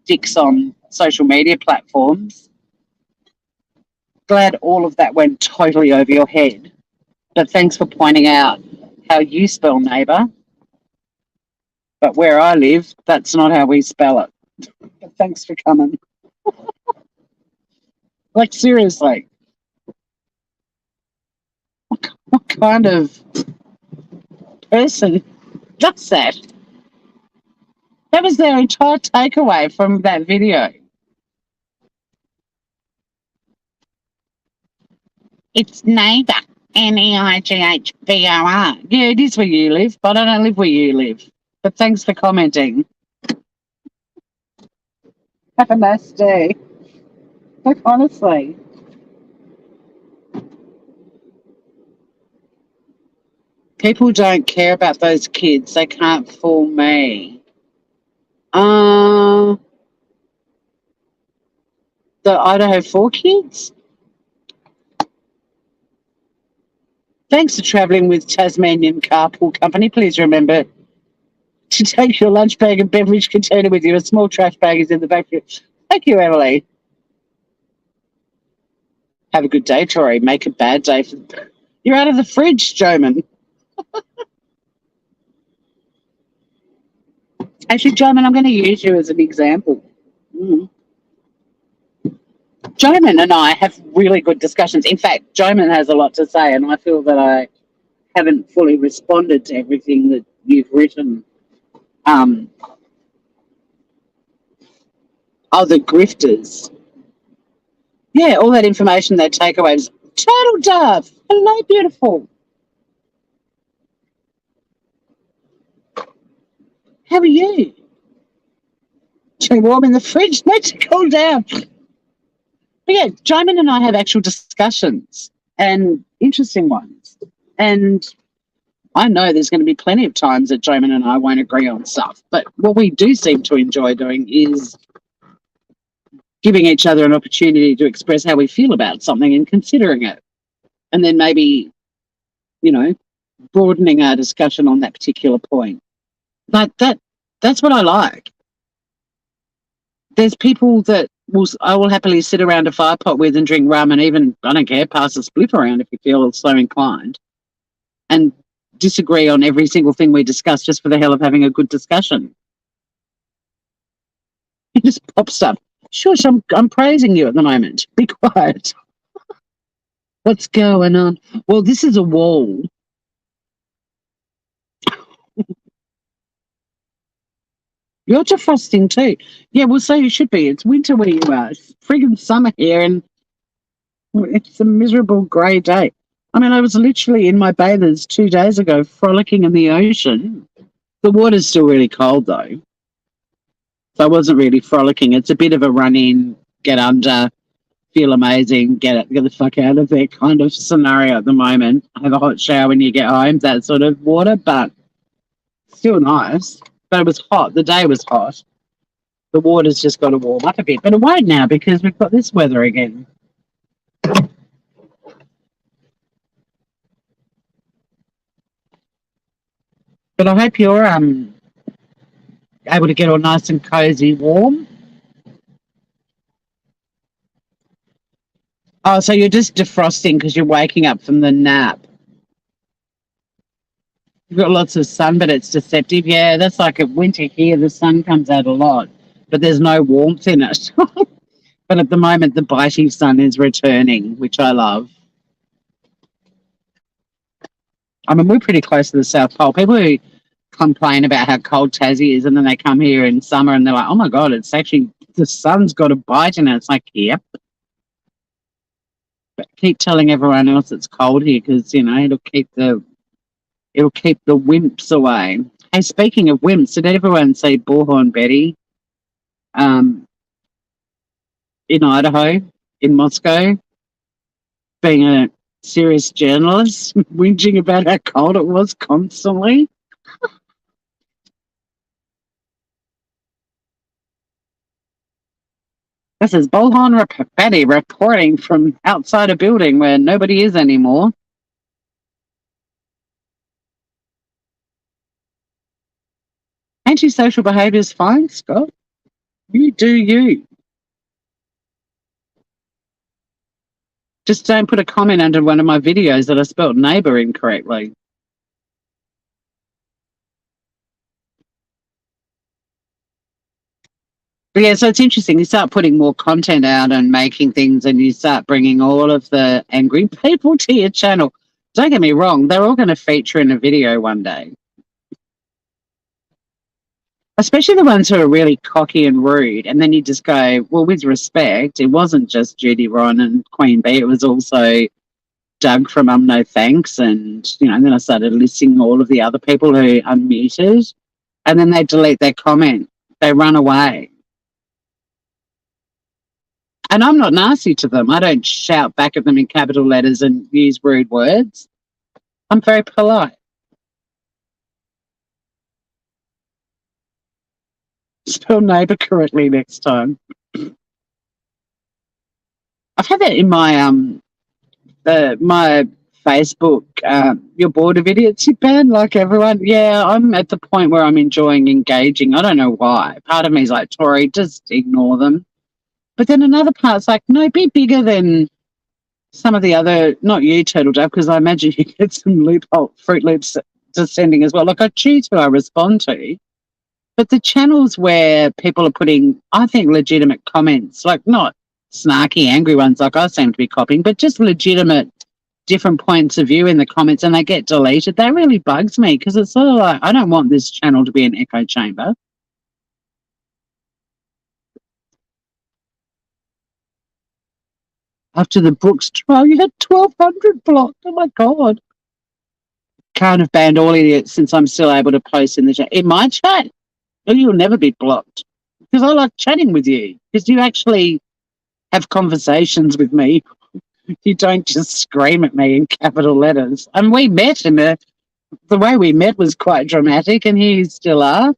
dicks on social media platforms. Glad all of that went totally over your head. But thanks for pointing out how you spell neighbour. But where I live, that's not how we spell it. But thanks for coming. Like, seriously. What kind of person does that? That was their entire takeaway from that video. It's neighbour, N-E-I-G-H-B-O-R. Yeah, it is where you live, but I don't live where you live. But thanks for commenting. Have a nice day. Like, honestly. People don't care about those kids. They can't fool me. The Idaho 4 kids? Thanks for travelling with Tasmanian Carpool Company. Please remember to take your lunch bag and beverage container with you. A small trash bag is in the back. Thank you, Emily. Have a good day, Tori. Make a bad day. You're out of the fridge, Joman. Actually, Joman, I'm going to use you as an example. Joman and I have really good discussions. In fact, Joman has a lot to say, and I feel that I haven't fully responded to everything that you've written. The grifters. Yeah, all that information they take away is total dove. Hello, beautiful. How are you? Too warm in the fridge? Need to cool down. But yeah, Joman and I have actual discussions, and interesting ones. And I know there's going to be plenty of times that Joman and I won't agree on stuff. But what we do seem to enjoy doing is giving each other an opportunity to express how we feel about something and considering it. And then maybe, broadening our discussion on that particular point. But that's what I like. There's people that I will happily sit around a fire pot with and drink rum and even, I don't care, pass a spliff around if you feel so inclined, and disagree on every single thing we discuss just for the hell of having a good discussion. It just pops up. Shush, I'm praising you at the moment. Be quiet. What's going on? Well, this is a wall. You're defrosting too. Yeah, well, so you should be. It's winter where you are. It's friggin' summer here, and it's a miserable grey day. I mean, I was literally in my bathers 2 days ago, frolicking in the ocean. The water's still really cold though, so I wasn't really frolicking. It's a bit of a run in, get under, feel amazing, get the fuck out of there kind of scenario at the moment. Have a hot shower when you get home, that sort of water, but still nice. But it was hot. The day was hot. The water's just got to warm up a bit, but it won't now because we've got this weather again. But I hope you're able to get all nice and cozy, warm. Oh, so you're just defrosting because you're waking up from the nap. You've got lots of sun, but it's deceptive. Yeah, that's like a winter here. The sun comes out a lot, but there's no warmth in it. But at the moment, the biting sun is returning, which I love. I mean, we're pretty close to the South Pole. People who complain about how cold Tassie is, and then they come here in summer and they're like, oh my God, it's actually, the sun's got a bite in it. It's like, yep. But keep telling everyone else it's cold here because, you know, it'll keep the wimps away. Hey, speaking of wimps, did everyone see Bullhorn Betty in Idaho, in Moscow, being a serious journalist, whinging about how cold it was constantly? This is Bullhorn Betty reporting from outside a building where nobody is anymore. Antisocial behaviour is fine, Scott. You do you. Just don't put a comment under one of my videos that I spelled neighbour incorrectly. But yeah, so it's interesting. You start putting more content out and making things, and you start bringing all of the angry people to your channel. Don't get me wrong, they're all going to feature in a video one day. Especially the ones who are really cocky and rude. And then you just go, well, with respect, it wasn't just Judy Ron and Queen Bee. It was also Doug from No Thanks. And, you know, and then I started listing all of the other people who unmuted. And then they delete their comment. They run away. And I'm not nasty to them. I don't shout back at them in capital letters and use rude words. I'm very polite. Spell neighbour correctly next time. I've had that in my my Facebook, you're bored of idiots, you ban, like everyone. Yeah, I'm at the point where I'm enjoying engaging. I don't know why. Part of me is like, Tori, just ignore them. But then another part's like, no, be bigger than some of the other, not you, Turtle Dove, because I imagine you get some Fruit Loops descending as well. Like I choose who I respond to. But the channels where people are putting, I think, legitimate comments, like not snarky, angry ones like I seem to be copying, but just legitimate different points of view in the comments and they get deleted, that really bugs me because it's sort of like, I don't want this channel to be an echo chamber. After the Brooks trial, you had 1,200 blocked. Oh, my God. Can't have banned all idiots since I'm still able to post in the chat. In my chat, you'll never be blocked because I like chatting with you because you actually have conversations with me. You don't just scream at me in capital letters. And we met in the way we met was quite dramatic, and here you still are.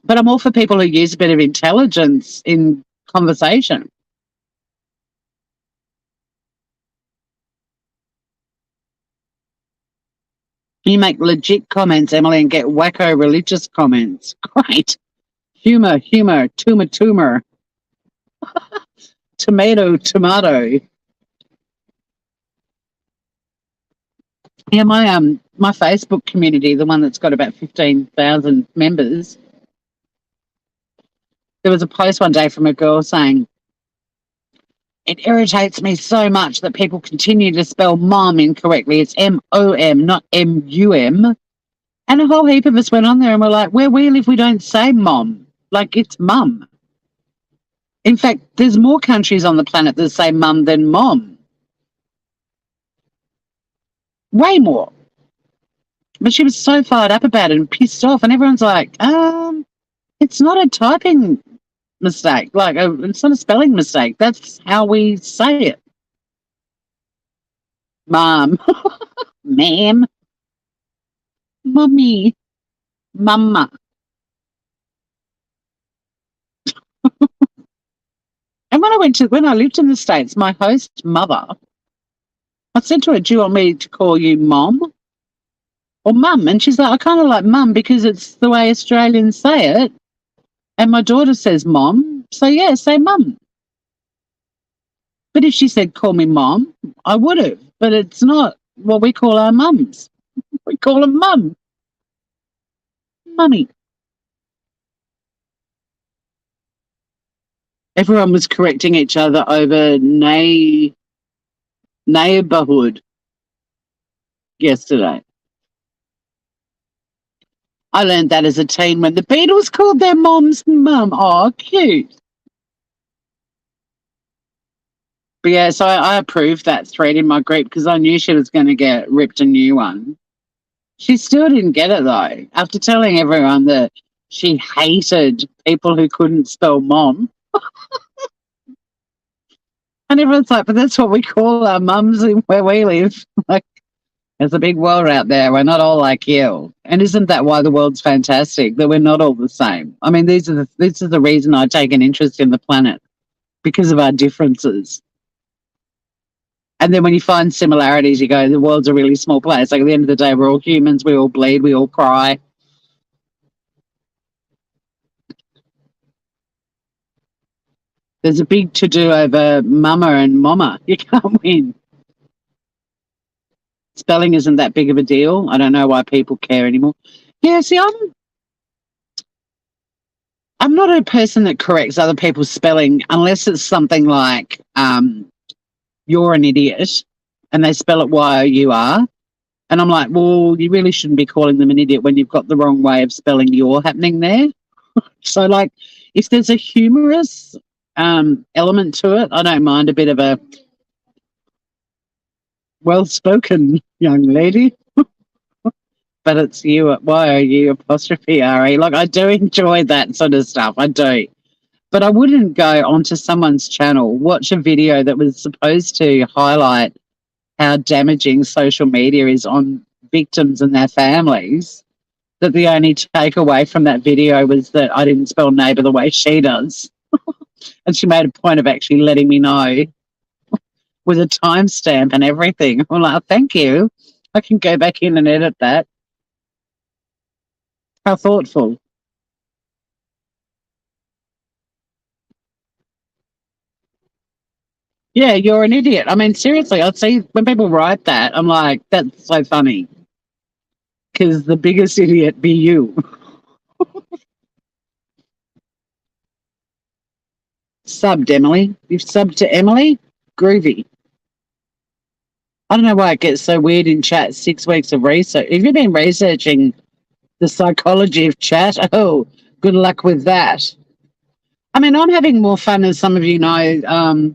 But I'm all for people who use a bit of intelligence in conversation. You make legit comments, Emily, and get wacko religious comments. Great. Humor, tumor. Tomato. Yeah, my Facebook community, the one that's got about 15,000 members, there was a post one day from a girl saying, it irritates me so much that people continue to spell mom incorrectly. It's M-O-M, not M-U-M. And a whole heap of us went on there and were like, where we live, we don't say mom. Like, it's mum. In fact, there's more countries on the planet that say mum than mom. Way more. But she was so fired up about it and pissed off, and everyone's like, it's not a typing mistake. Like, it's not a spelling mistake. That's how we say it. Mom. Ma'am. Mummy. Mama. And when I lived in the States, my host mother, I said to her, do you want me to call you mom or mum? And she's like, I kind of like mum because it's the way Australians say it. And my daughter says mom. So yeah, say mum. But if she said call me mom, I would have. But it's not what we call our mums. We call them mum. Mummy. Everyone was correcting each other over neighborhood yesterday. I learned that as a teen when the Beatles called their moms mum. Oh, cute. But yeah, so I approved that thread in my group because I knew she was going to get ripped a new one. She still didn't get it though. After telling everyone that she hated people who couldn't spell mom. And everyone's like, but that's what we call our mums where we live. Like, there's a big world out there. We're not all like you. And isn't that why the world's fantastic? That we're not all the same. I mean, this is the reason I take an interest in the planet, because of our differences. And then when you find similarities, you go, the world's a really small place. Like at the end of the day, we're all humans. We all bleed. We all cry. There's a big to-do over mama and mama. You can't win. Spelling isn't that big of a deal. I don't know why people care anymore. Yeah, see, I'm not a person that corrects other people's spelling unless it's something like you're an idiot and they spell it Y-O-U-R. And I'm like, well, you really shouldn't be calling them an idiot when you've got the wrong way of spelling you're happening there. So, like, if there's a humorous element to it, I don't mind a bit of a well-spoken young lady. But it's you at Y-O-U apostrophe R-E. Like, I do enjoy that sort of stuff. I do. But I wouldn't go onto someone's channel, watch a video that was supposed to highlight how damaging social media is on victims and their families, that the only takeaway from that video was that I didn't spell neighbour the way she does. And she made a point of actually letting me know with a timestamp and everything. I'm like, thank you. I can go back in and edit that. How thoughtful. Yeah, you're an idiot. I mean, seriously, I'd see when people write that, I'm like, that's so funny. Because the biggest idiot be you. Subbed, Emily. You've subbed to Emily? Groovy. I don't know why it gets so weird in chat. 6 weeks of research. If you've been researching the psychology of chat, oh, good luck with that. I mean, I'm having more fun, as some of you know.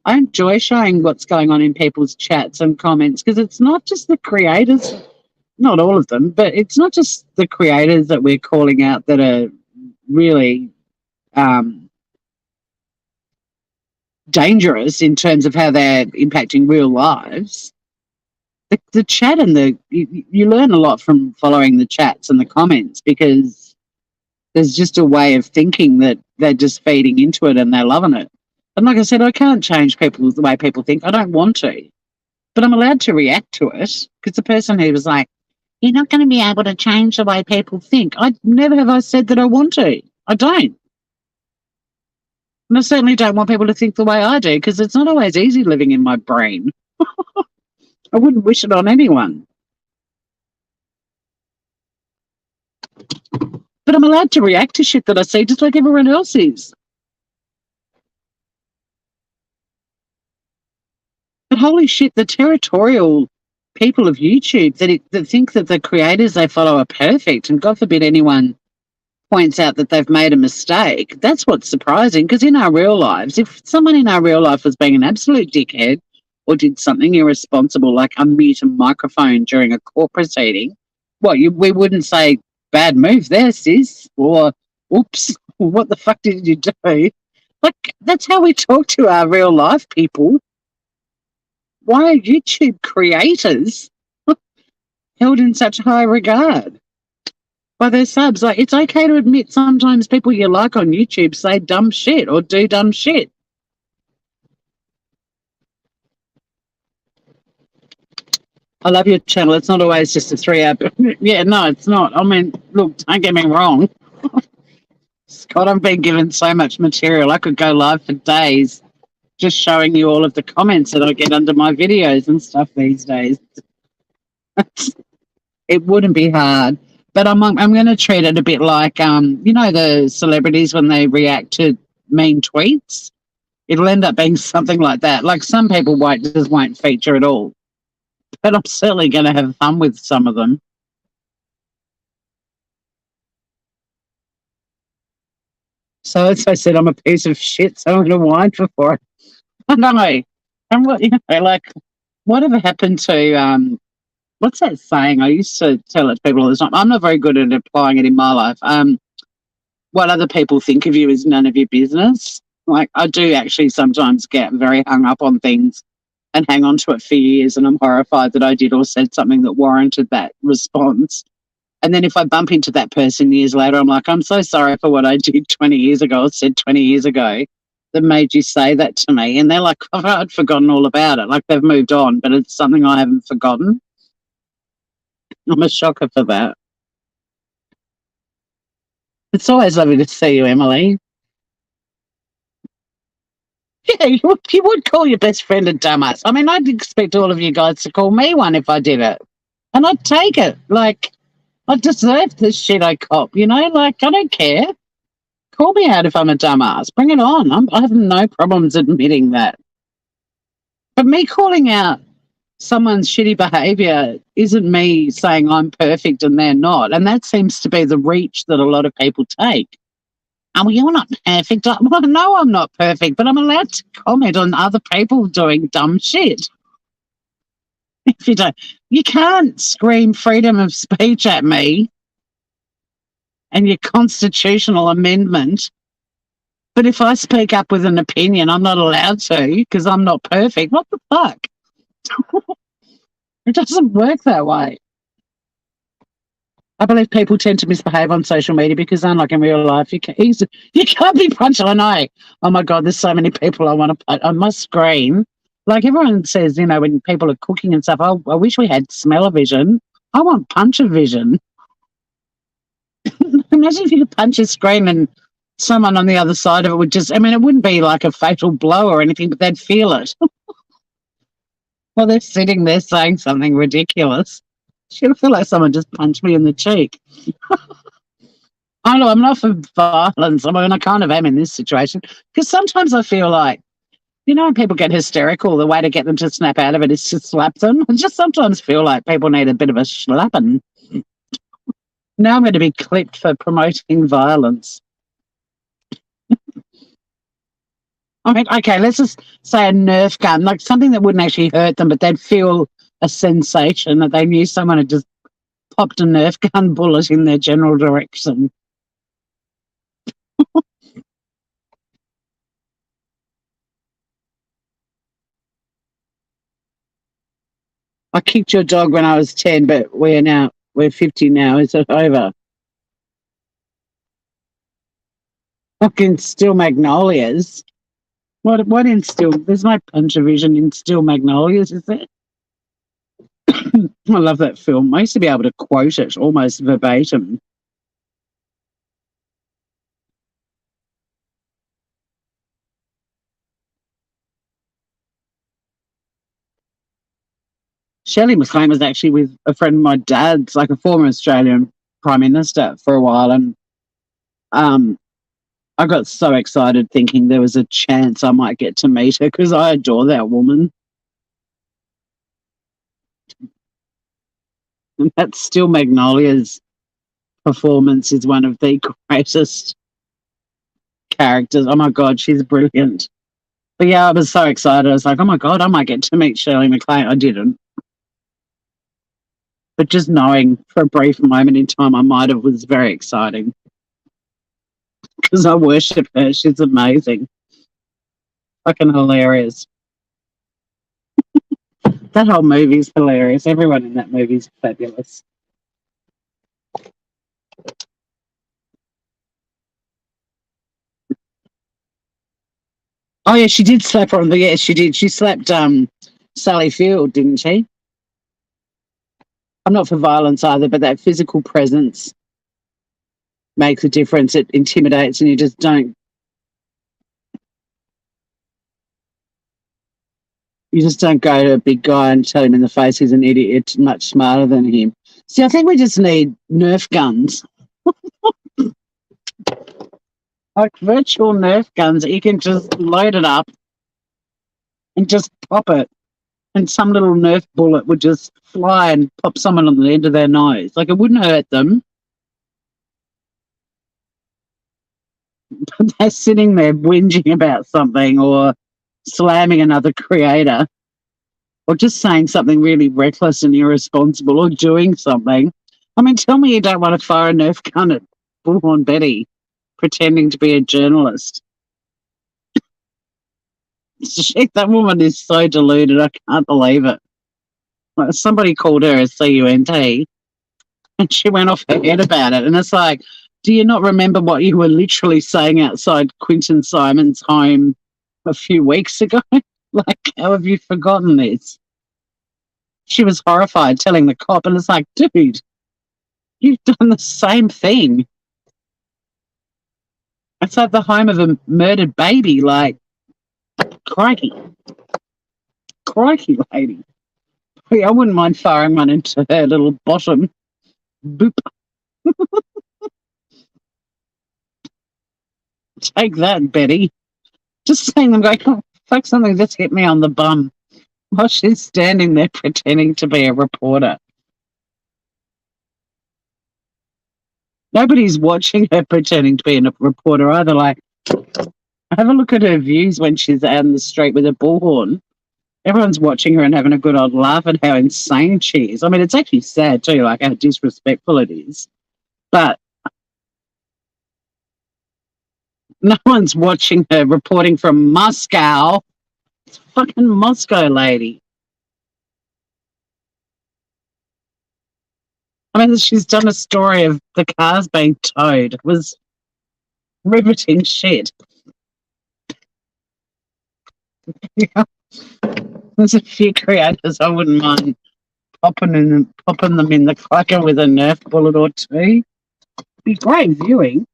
I enjoy showing what's going on in people's chats and comments because it's not just the creators, not all of them, but it's not just the creators that we're calling out that are really dangerous in terms of how they're impacting real lives. The chat and you learn a lot from following the chats and the comments because there's just a way of thinking that they're just feeding into it and they're loving it. And like I said, I can't change people the way people think. I don't want to. But I'm allowed to react to it because the person who was like, you're not going to be able to change the way people think. I never have I said that I want to. I don't. And I certainly don't want people to think the way I do because it's not always easy living in my brain. I wouldn't wish it on anyone. But I'm allowed to react to shit that I see just like everyone else is. But holy shit, the territorial people of YouTube that think that the creators they follow are perfect, and God forbid anyone points out that they've made a mistake. That's what's surprising, because in our real lives, if someone in our real life was being an absolute dickhead or did something irresponsible, like unmute a microphone during a court proceeding, we wouldn't say, bad move there, sis, or oops, what the fuck did you do? Like, that's how we talk to our real life people. Why are YouTube creators held in such high regard by their subs? Like, it's okay to admit sometimes people you like on YouTube say dumb shit or do dumb shit. I love your channel. It's not always just a 3-hour. Yeah, no, it's not. I mean, look, don't get me wrong. Scott, I've been given so much material. I could go live for days just showing you all of the comments that I get under my videos and stuff these days. It wouldn't be hard. But I'm going to treat it a bit like, the celebrities when they react to mean tweets. It'll end up being something like that. Like, some people just won't feature at all. But I'm certainly going to have fun with some of them. So as I said, I'm a piece of shit, so I'm going to whine for it. I know. And whatever happened to, what's that saying? I used to tell it to people all the time. I'm not very good at applying it in my life. What other people think of you is none of your business. Like, I do actually sometimes get very hung up on things and hang on to it for years, and I'm horrified that I did or said something that warranted that response. And then if I bump into that person years later, I'm like, I'm so sorry for what I did 20 years ago or said 20 years ago that made you say that to me. And they're like, oh, I'd forgotten all about it. Like, they've moved on, but it's something I haven't forgotten. I'm a shocker for that. It's always lovely to see you, Emily. Yeah, you would call your best friend a dumbass. I mean, I'd expect all of you guys to call me one if I did it. And I'd take it. Like, I deserve this shit I cop, Like, I don't care. Call me out if I'm a dumbass. Bring it on. I have no problems admitting that. But me calling out someone's shitty behaviour isn't me saying I'm perfect and they're not. And that seems to be the reach that a lot of people take. Oh, well, you're not perfect. Well, no, I'm not perfect, but I'm allowed to comment on other people doing dumb shit. If you don't, you can't scream freedom of speech at me and your constitutional amendment. But if I speak up with an opinion, I'm not allowed to because I'm not perfect. What the fuck? It doesn't work that way. I believe people tend to misbehave on social media because, unlike in real life, you can't be punched. I know. Oh my God, there's so many people I want to put on my screen. Like everyone says, when people are cooking and stuff, oh, I wish we had smell-o-vision. I want punch-o-vision. Imagine if you could punch a screen and someone on the other side of it would just, it wouldn't be like a fatal blow or anything, but they'd feel it. Well, they're sitting there saying something ridiculous. I feel like someone just punched me in the cheek. I know I'm not for violence. I kind of am in this situation because sometimes I feel like, when people get hysterical, the way to get them to snap out of it is to slap them. I just sometimes feel like people need a bit of a slapping. Now I'm going to be clipped for promoting violence. Okay, let's just say a Nerf gun, like something that wouldn't actually hurt them, but they'd feel a sensation that they knew someone had just popped a Nerf gun bullet in their general direction. I kicked your dog when I was 10, but we're 50 now. Is it over? Fucking Still Magnolias. What in Still? There's no punch-o-vision in Still Magnolias, is there? I love that film. I used to be able to quote it almost verbatim. Shelley MacLaine was actually with a friend of my dad's, like a former Australian Prime Minister for a while, and I got so excited thinking there was a chance I might get to meet her because I adore that woman. And that's Still Magnolias performance is one of the greatest characters. Oh my God, she's brilliant. But yeah, I was so excited. I was like, oh my God, I might get to meet Shirley MacLaine. I didn't. But just knowing for a brief moment in time I might have was very exciting because I worship her. She's amazing. Fucking hilarious. That whole movie's hilarious. Everyone in that movie's fabulous. Oh yeah, she did slap her on the yeah, she did. She slapped Sally Field, didn't she? I'm not for violence either, but that physical presence makes a difference. It intimidates and you just don't go to a big guy and tell him in the face he's an idiot. It's much smarter than him. See, I think we just need Nerf guns. Like virtual Nerf guns that you can just load it up and just pop it. And some little Nerf bullet would just fly and pop someone on the end of their nose. Like it wouldn't hurt them. But they're sitting there whinging about something or slamming another creator or just saying something really reckless and irresponsible or doing something. I mean, tell me you don't want to fire a Nerf gun at Bullhorn Betty pretending to be a journalist. Shit, that woman is so deluded. I can't believe it. Like, somebody called her a CUNT and she went off her head about it. And it's like, do you not remember what you were literally saying outside Quinton Simon's home a few weeks ago? Like, how have you forgotten this? She was horrified telling the cop, and it's like, dude, you've done the same thing. It's like the home of a murdered baby. Like, crikey. Crikey, lady. I wouldn't mind firing one into her little bottom. Boop. Take that, Betty. Just seeing them go, oh, fuck, something just hit me on the bum while she's standing there pretending to be a reporter. Nobody's watching her pretending to be a reporter either. Like, have a look at her views when she's out in the street with a bullhorn. Everyone's watching her and having a good old laugh at how insane she is. I mean, it's actually sad too, like how disrespectful it is. But no one's watching her reporting from Moscow. It's fucking Moscow, lady. I mean, she's done a story of the cars being towed. It was riveting shit. Yeah. There's a few creators I wouldn't mind popping them in the cracker with a Nerf bullet or two. Be great viewing.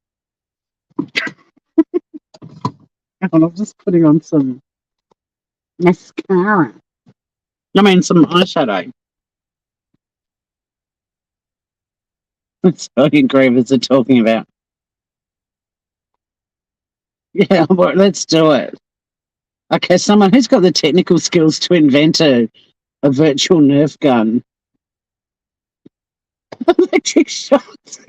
Hang on, I'm just putting on some mascara. I mean, some eyeshadow. That's what engravers are talking about. Yeah, well, let's do it. Okay, someone who's got the technical skills to invent a virtual Nerf gun. Electric shocks.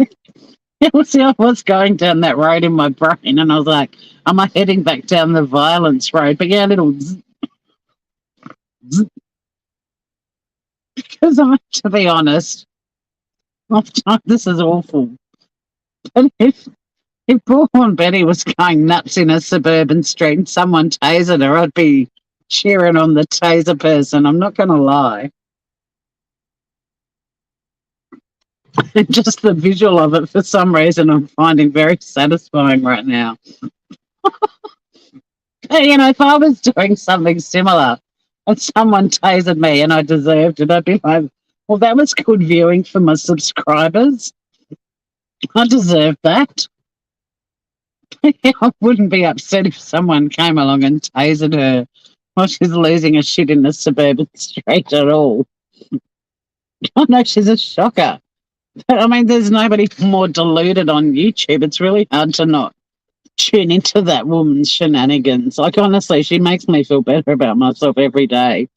See, I was going down that road in my brain, and I was like, am I heading back down the violence road? But yeah, a little because to be honest, this is awful. But if Bullhorn Betty was going nuts in a suburban street and someone tasered her, I'd be cheering on the taser person. I'm not going to lie. Just the visual of it, for some reason, I'm finding very satisfying right now. You know, if I was doing something similar and someone tasered me and I deserved it, I'd be like, well, that was good viewing for my subscribers. I deserve that. I wouldn't be upset if someone came along and tasered her while she's losing her shit in the suburban street at all. I know she's a shocker. But I mean, there's nobody more deluded on YouTube. It's really hard to not tune into that woman's shenanigans. Like, honestly, she makes me feel better about myself every day.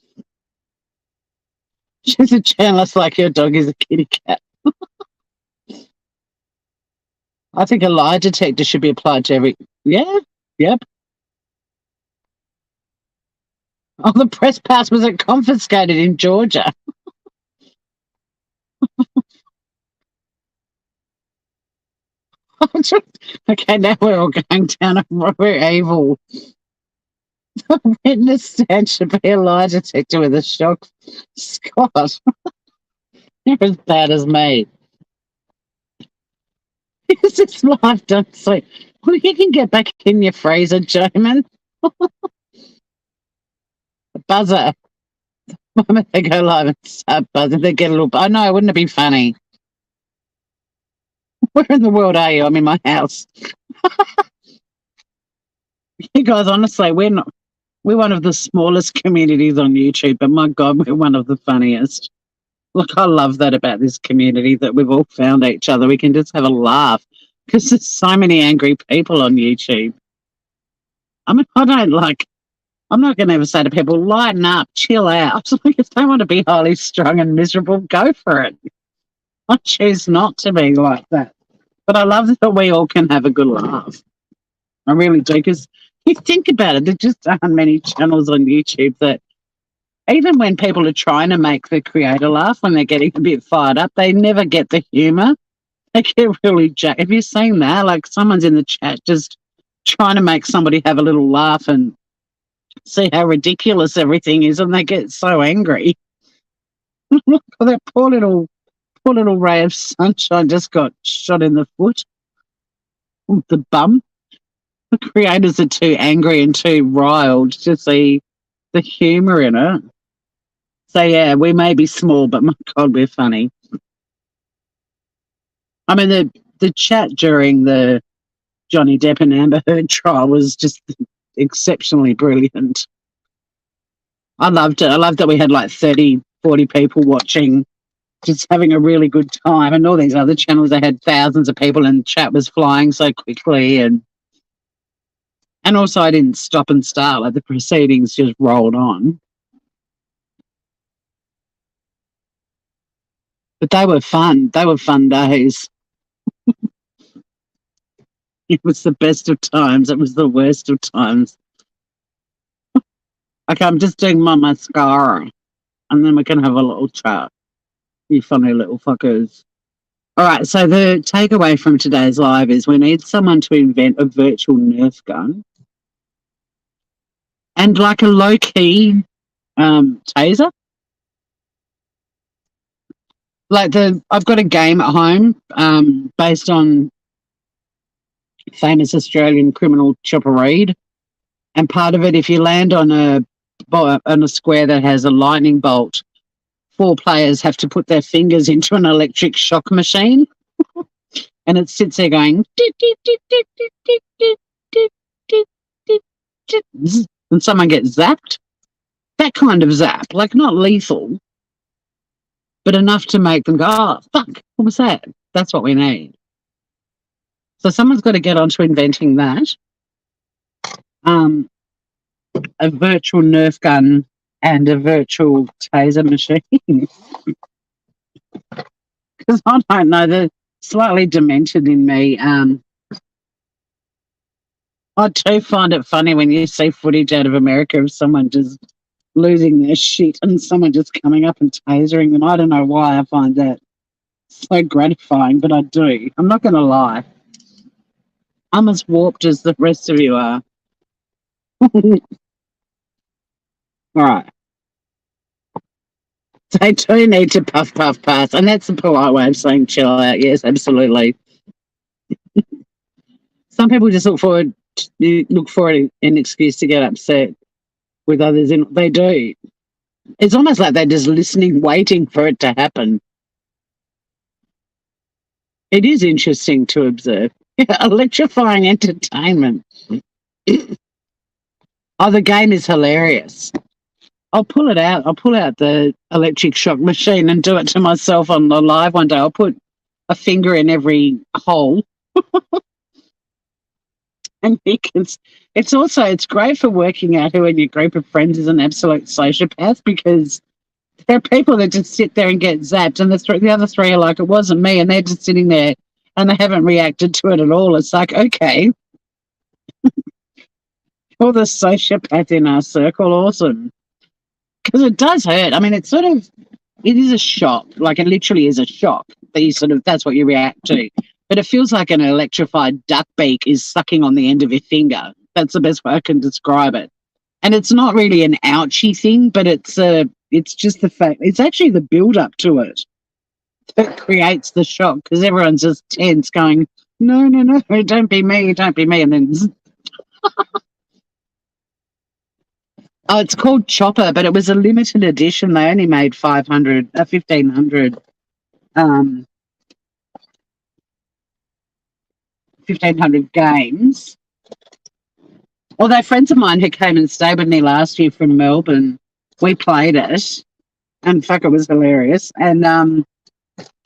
She's a journalist like your dog is a kitty cat. I think a lie detector should be applied to every. Yeah, yep. Oh, the press pass was confiscated in Georgia. Okay, now we're all going down a we're evil. Witness stand should be a lie detector with a shock. Scott, you're as bad as me. Is this life don't sleep? Well, you can get back in your freezer, Jamin. Buzzer. The moment they go live and start buzzing, they get a little. Oh no, wouldn't it be funny? Where in the world are you? I'm in my house. You guys, honestly, we're one of the smallest communities on YouTube, but my God, we're one of the funniest. Look, I love that about this community that we've all found each other. We can just have a laugh because there's so many angry people on YouTube. I mean, I don't like, I'm not going to ever say to people, lighten up, chill out. Like, if they want to be highly strung and miserable, go for it. I choose not to be like that. But I love that we all can have a good laugh. I really do, because you think about it, there just aren't many channels on YouTube that, even when people are trying to make the creator laugh, when they're getting a bit fired up, they never get the humor. They get really Have you seen that? Like, someone's in the chat just trying to make somebody have a little laugh and see how ridiculous everything is, and they get so angry. Look, that poor little ray of sunshine just got shot in the foot, the bum. The creators are too angry and too riled to see the humour in it. So yeah, we may be small, but my God, we're funny. I mean, the chat during the Johnny Depp and Amber Heard trial was just exceptionally brilliant. I loved it. I loved that we had like 30, 40 people watching, just having a really good time. And all these other channels, they had thousands of people and chat was flying so quickly. And also I didn't stop and start. Like, the proceedings just rolled on. But they were fun. They were fun days. It was the best of times. It was the worst of times. Okay, I'm just doing my mascara, and then we can have a little chat. You funny little fuckers. All right, so the takeaway from today's live is we need someone to invent a virtual Nerf gun and like a low-key taser. Like, I've got a game at home based on famous Australian criminal Chopper Read, and part of it, if you land on a square that has a lightning bolt, 4 players have to put their fingers into an electric shock machine, and it sits there going, and someone gets zapped. That kind of zap, like not lethal, but enough to make them go, oh, fuck, what was that? That's what we need. So someone's got to get onto inventing that. A virtual Nerf gun and a virtual taser machine. Because I don't know, the slightly demented in me, I do find it funny when you see footage out of America of someone just losing their shit and someone just coming up and tasering them. I don't know why I find that so gratifying, but I do. I'm not going to lie. I'm as warped as the rest of you are. All right. They do need to puff, puff, pass. And that's the polite way of saying chill out. Yes, absolutely. Some people just look for an excuse to get upset with others. And they do. It's almost like they're just listening, waiting for it to happen. It is interesting to observe. Electrifying entertainment. Oh, the game is hilarious. I'll pull it out. I'll pull out the electric shock machine and do it to myself on the live one day. I'll put a finger in every hole. And because it's great for working out who in your group of friends is an absolute sociopath, because there are people that just sit there and get zapped, and the other 3 are like, it wasn't me, and they're just sitting there and they haven't reacted to it at all. It's like, okay, all the sociopath in our circle, awesome. Because it does hurt. I mean, it's sort of, it is a shock. Like, it literally is a shock that you sort of, that's what you react to. But it feels like an electrified duck beak is sucking on the end of your finger. That's the best way I can describe it. And it's not really an ouchy thing, but it's just the fact, it's actually the build up to it that creates the shock because everyone's just tense going, no, no, no, don't be me, don't be me. And then, oh, it's called Chopper, but it was a limited edition. They only made 1,500 um, 1,500 games. Although friends of mine who came and stayed with me last year from Melbourne, we played it, and fuck, it was hilarious. And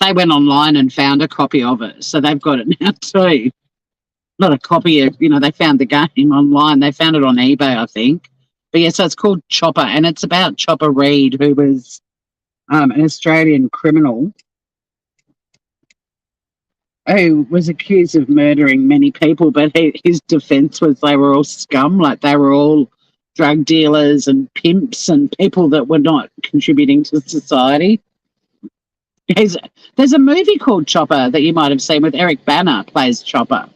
they went online and found a copy of it, so they've got it now too. Not a copy of, they found the game online. They found it on eBay, I think. But yeah, so it's called Chopper, and it's about Chopper Read, who was an Australian criminal who was accused of murdering many people, but his defense was they were all scum, like they were all drug dealers and pimps and people that were not contributing to society. There's a movie called Chopper that you might have seen with Eric Bana plays Chopper.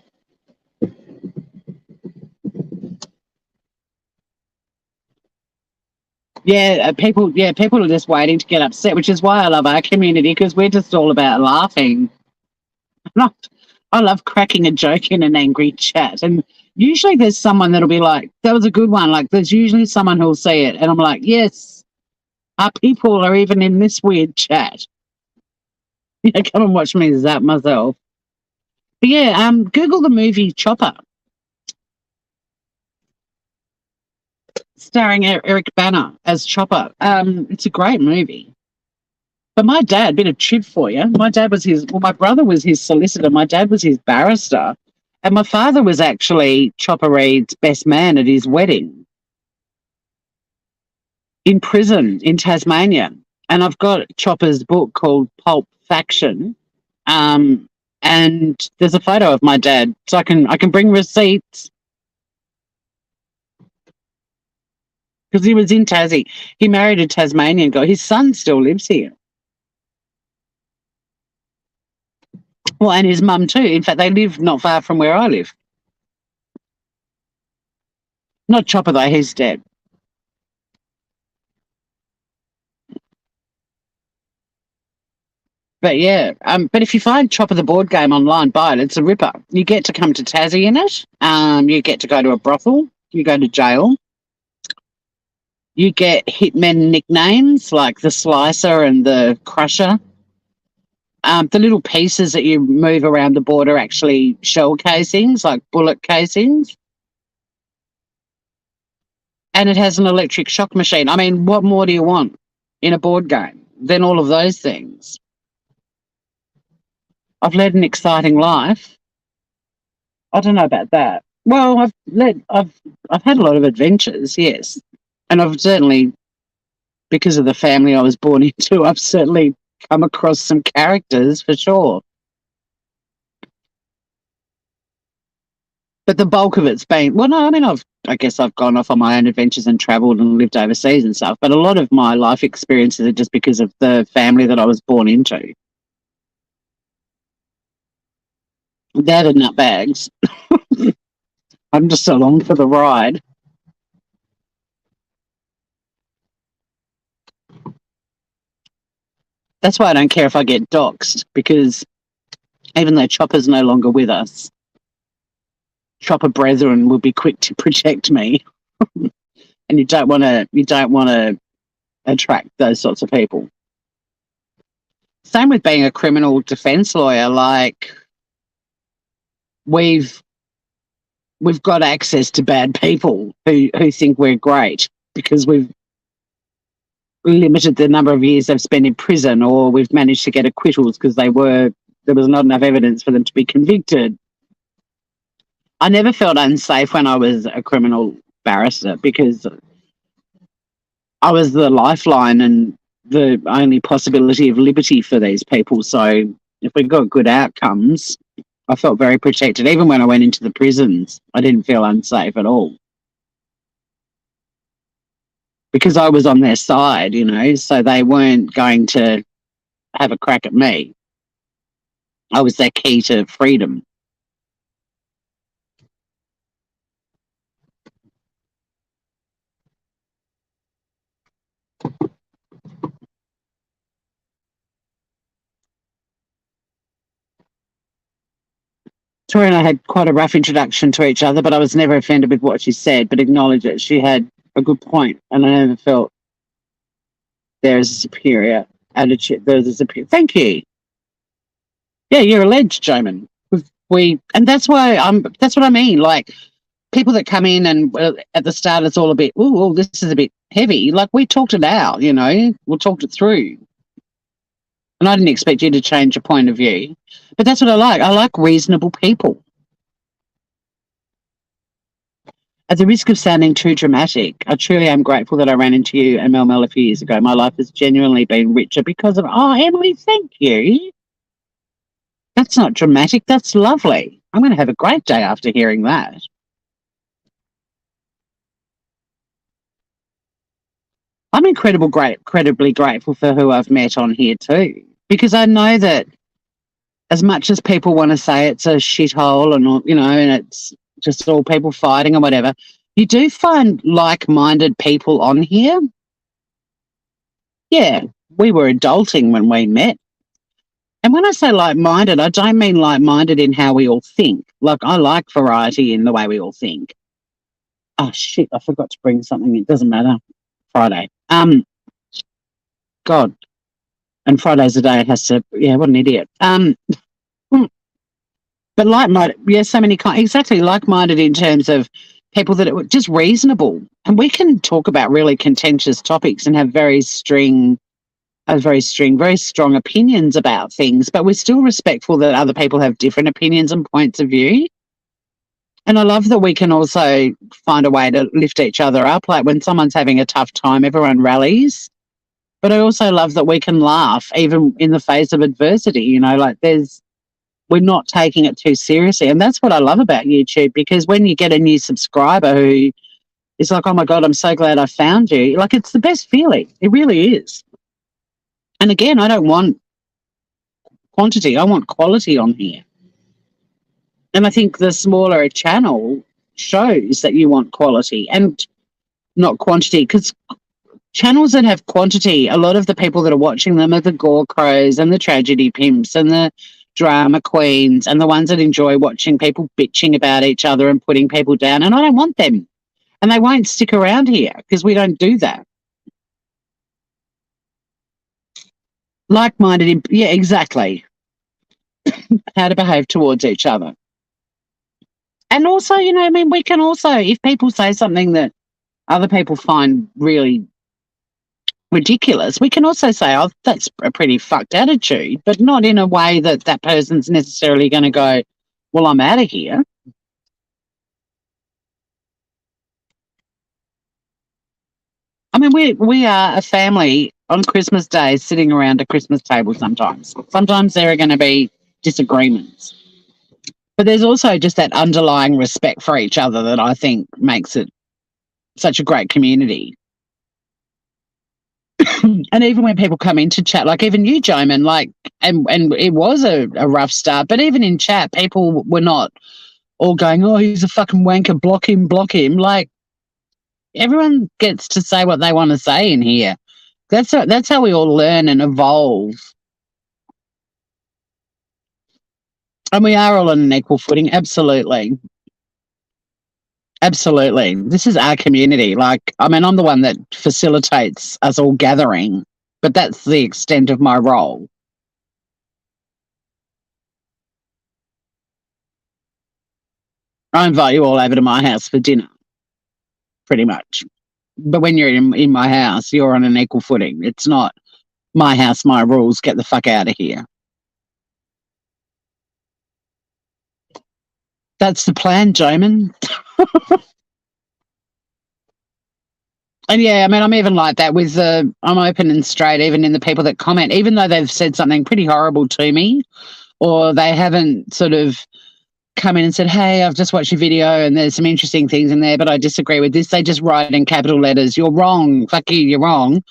Yeah, people are just waiting to get upset, which is why I love our community, because we're just all about laughing. I love cracking a joke in an angry chat. And usually there's someone that'll be like, that was a good one. Like, there's usually someone who'll see it. And I'm like, yes, our people are even in this weird chat. Come and watch me zap myself. But yeah, Google the movie Chopper, starring Eric Bana as Chopper. It's a great movie. But my dad, bit of trip for you. My brother was his solicitor. My dad was his barrister. And my father was actually Chopper Read's best man at his wedding in prison in Tasmania. And I've got Chopper's book called Pulp Faction. And there's a photo of my dad. So I can bring receipts. Because he was in Tassie. He married a Tasmanian guy. His son still lives here. Well, and his mum too. In fact, they live not far from where I live. Not Chopper though, he's dead. But yeah, but if you find Chopper the board game online, buy it. It's a ripper. You get to come to Tassie in it. You get to go to a brothel. You go to jail. You get hitmen nicknames like the Slicer and the Crusher. The little pieces that you move around the board are actually shell casings, like bullet casings. And it has an electric shock machine. I mean, what more do you want in a board game than all of those things? I've led an exciting life. I don't know about that. Well, I've had a lot of adventures, yes. And I've certainly, because of the family I was born into, I've certainly come across some characters for sure. But the bulk of it's been, well, no, I mean, I guess I've gone off on my own adventures and travelled and lived overseas and stuff. But a lot of my life experiences are just because of the family that I was born into. They're the nutbags. I'm just along for the ride. That's why I don't care if I get doxxed, because even though Chopper's no longer with us, Chopper brethren will be quick to protect me. And you don't want to attract those sorts of people. Same with being a criminal defense lawyer. Like, we've got access to bad people who think we're great because we've limited the number of years they've spent in prison, or we've managed to get acquittals because there was not enough evidence for them to be convicted. I never felt unsafe when I was a criminal barrister because I was the lifeline and the only possibility of liberty for these people. So if we got good outcomes, I felt very protected. Even when I went into the prisons, I didn't feel unsafe at all because I was on their side, you know, so they weren't going to have a crack at me. I was their key to freedom. Tori and I had quite a rough introduction to each other, but I was never offended with what she said, but acknowledged that she had a good point, and I never felt there is a superior attitude. There's a superior. Thank you. Yeah, you're a ledge, Jamin. And that's why That's what I mean. Like people that come in and at the start it's all a bit. Oh, this is a bit heavy. Like we talked it out, you know. We talked it through. And I didn't expect you to change your point of view. But that's what I like. I like reasonable people. At the risk of sounding too dramatic, I truly am grateful that I ran into you and Mel Mel a few years ago. My life has genuinely been richer because of. Oh, Emily, thank you. That's not dramatic. That's lovely. I'm going to have a great day after hearing that. I'm incredibly grateful for who I've met on here too, because I know that as much as people want to say it's a shithole and you know, and it's just all people fighting or whatever, you do find like-minded people on here. Yeah, we were adulting when we met. And when I say like-minded, I don't mean like-minded in how we all think. Like, I like variety in the way we all think. Oh, shit, I forgot to bring something. It doesn't matter. Friday. God. And Friday's the day it has to, yeah, what an idiot. But like-minded, yeah, so many, exactly, like-minded in terms of people that are just reasonable. And we can talk about really contentious topics and have very strong opinions about things, but we're still respectful that other people have different opinions and points of view. And I love that we can also find a way to lift each other up. Like when someone's having a tough time, everyone rallies. But I also love that we can laugh even in the face of adversity. You know, like we're not taking it too seriously. And that's what I love about YouTube, because when you get a new subscriber who is like, oh my God, I'm so glad I found you. Like, it's the best feeling. It really is. And again, I don't want quantity. I want quality on here. And I think the smaller a channel shows that you want quality and not quantity, because channels that have quantity, a lot of the people that are watching them are the gore crows and the tragedy pimps and the drama queens and the ones that enjoy watching people bitching about each other and putting people down. And I don't want them. And they won't stick around here because we don't do that. Like-minded, yeah, exactly. How to behave towards each other. And also, you know, I mean, we can also, if people say something that other people find really ridiculous, we can also say, oh, that's a pretty fucked attitude, but not in a way that that person's necessarily going to go, well, I'm out of here. I mean, we are a family on Christmas Day sitting around a Christmas table sometimes. Sometimes there are going to be disagreements. But there's also just that underlying respect for each other that I think makes it such a great community. And even when people come into chat, like even you, Joman, like, and it was a rough start, but even in chat, people were not all going, oh, he's a fucking wanker, block him. Like, everyone gets to say what they want to say in here. That's how we all learn and evolve. And we are all on an equal footing, absolutely. Absolutely. This is our community. Like, I mean, I'm the one that facilitates us all gathering, but that's the extent of my role. I invite you all over to my house for dinner, pretty much. But when you're in my house, you're on an equal footing. It's not my house, my rules, get the fuck out of here. That's the plan, Jamin. And yeah, I mean, I'm even like that with I'm open and straight, even in the people that comment, even though they've said something pretty horrible to me, or they haven't sort of come in and said, hey, I've just watched your video and there's some interesting things in there, but I disagree with this. They just write in capital letters, you're wrong, fuck you, you're wrong.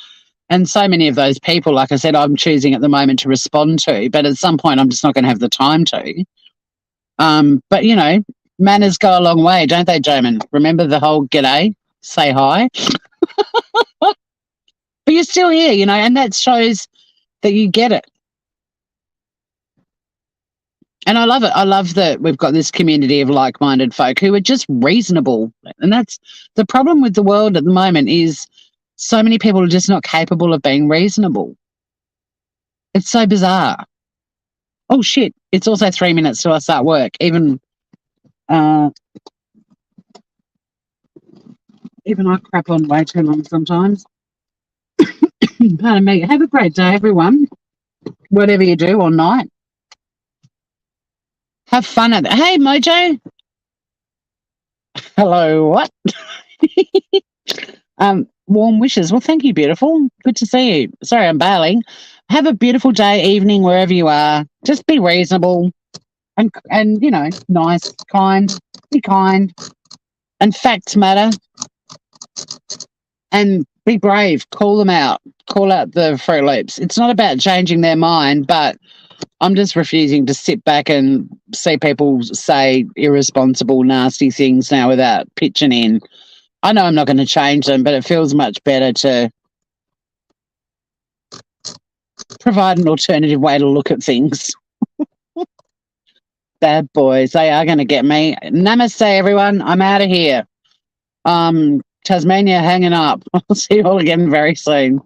And so many of those people, like I said, I'm choosing at the moment to respond to, but at some point I'm just not going to have the time to. But, you know, manners go a long way, don't they, Jamin? Remember the whole g'day, say hi? But you're still here, you know, and that shows that you get it. And I love it. I love that we've got this community of like-minded folk who are just reasonable. And that's the problem with the world at the moment, is so many people are just not capable of being reasonable. It's so bizarre. Oh, shit. It's also 3 minutes till I start work. Even I crap on way too long sometimes. Pardon me. Have a great day, everyone. Whatever you do or night. Have fun at it. Hey, Mojo. Hello, what? Warm wishes. Well, thank you, beautiful. Good to see you. Sorry, I'm bailing. Have a beautiful day, evening, wherever you are. Just be reasonable and you know, nice, kind. Be kind. And facts matter. And be brave. Call them out. Call out the Fruit Loops. It's not about changing their mind, but I'm just refusing to sit back and see people say irresponsible, nasty things now without pitching in. I know I'm not going to change them, but it feels much better to provide an alternative way to look at things. Bad boys, they are going to get me. Namaste, everyone. I'm out of here. Tasmania hanging up. I'll see you all again very soon.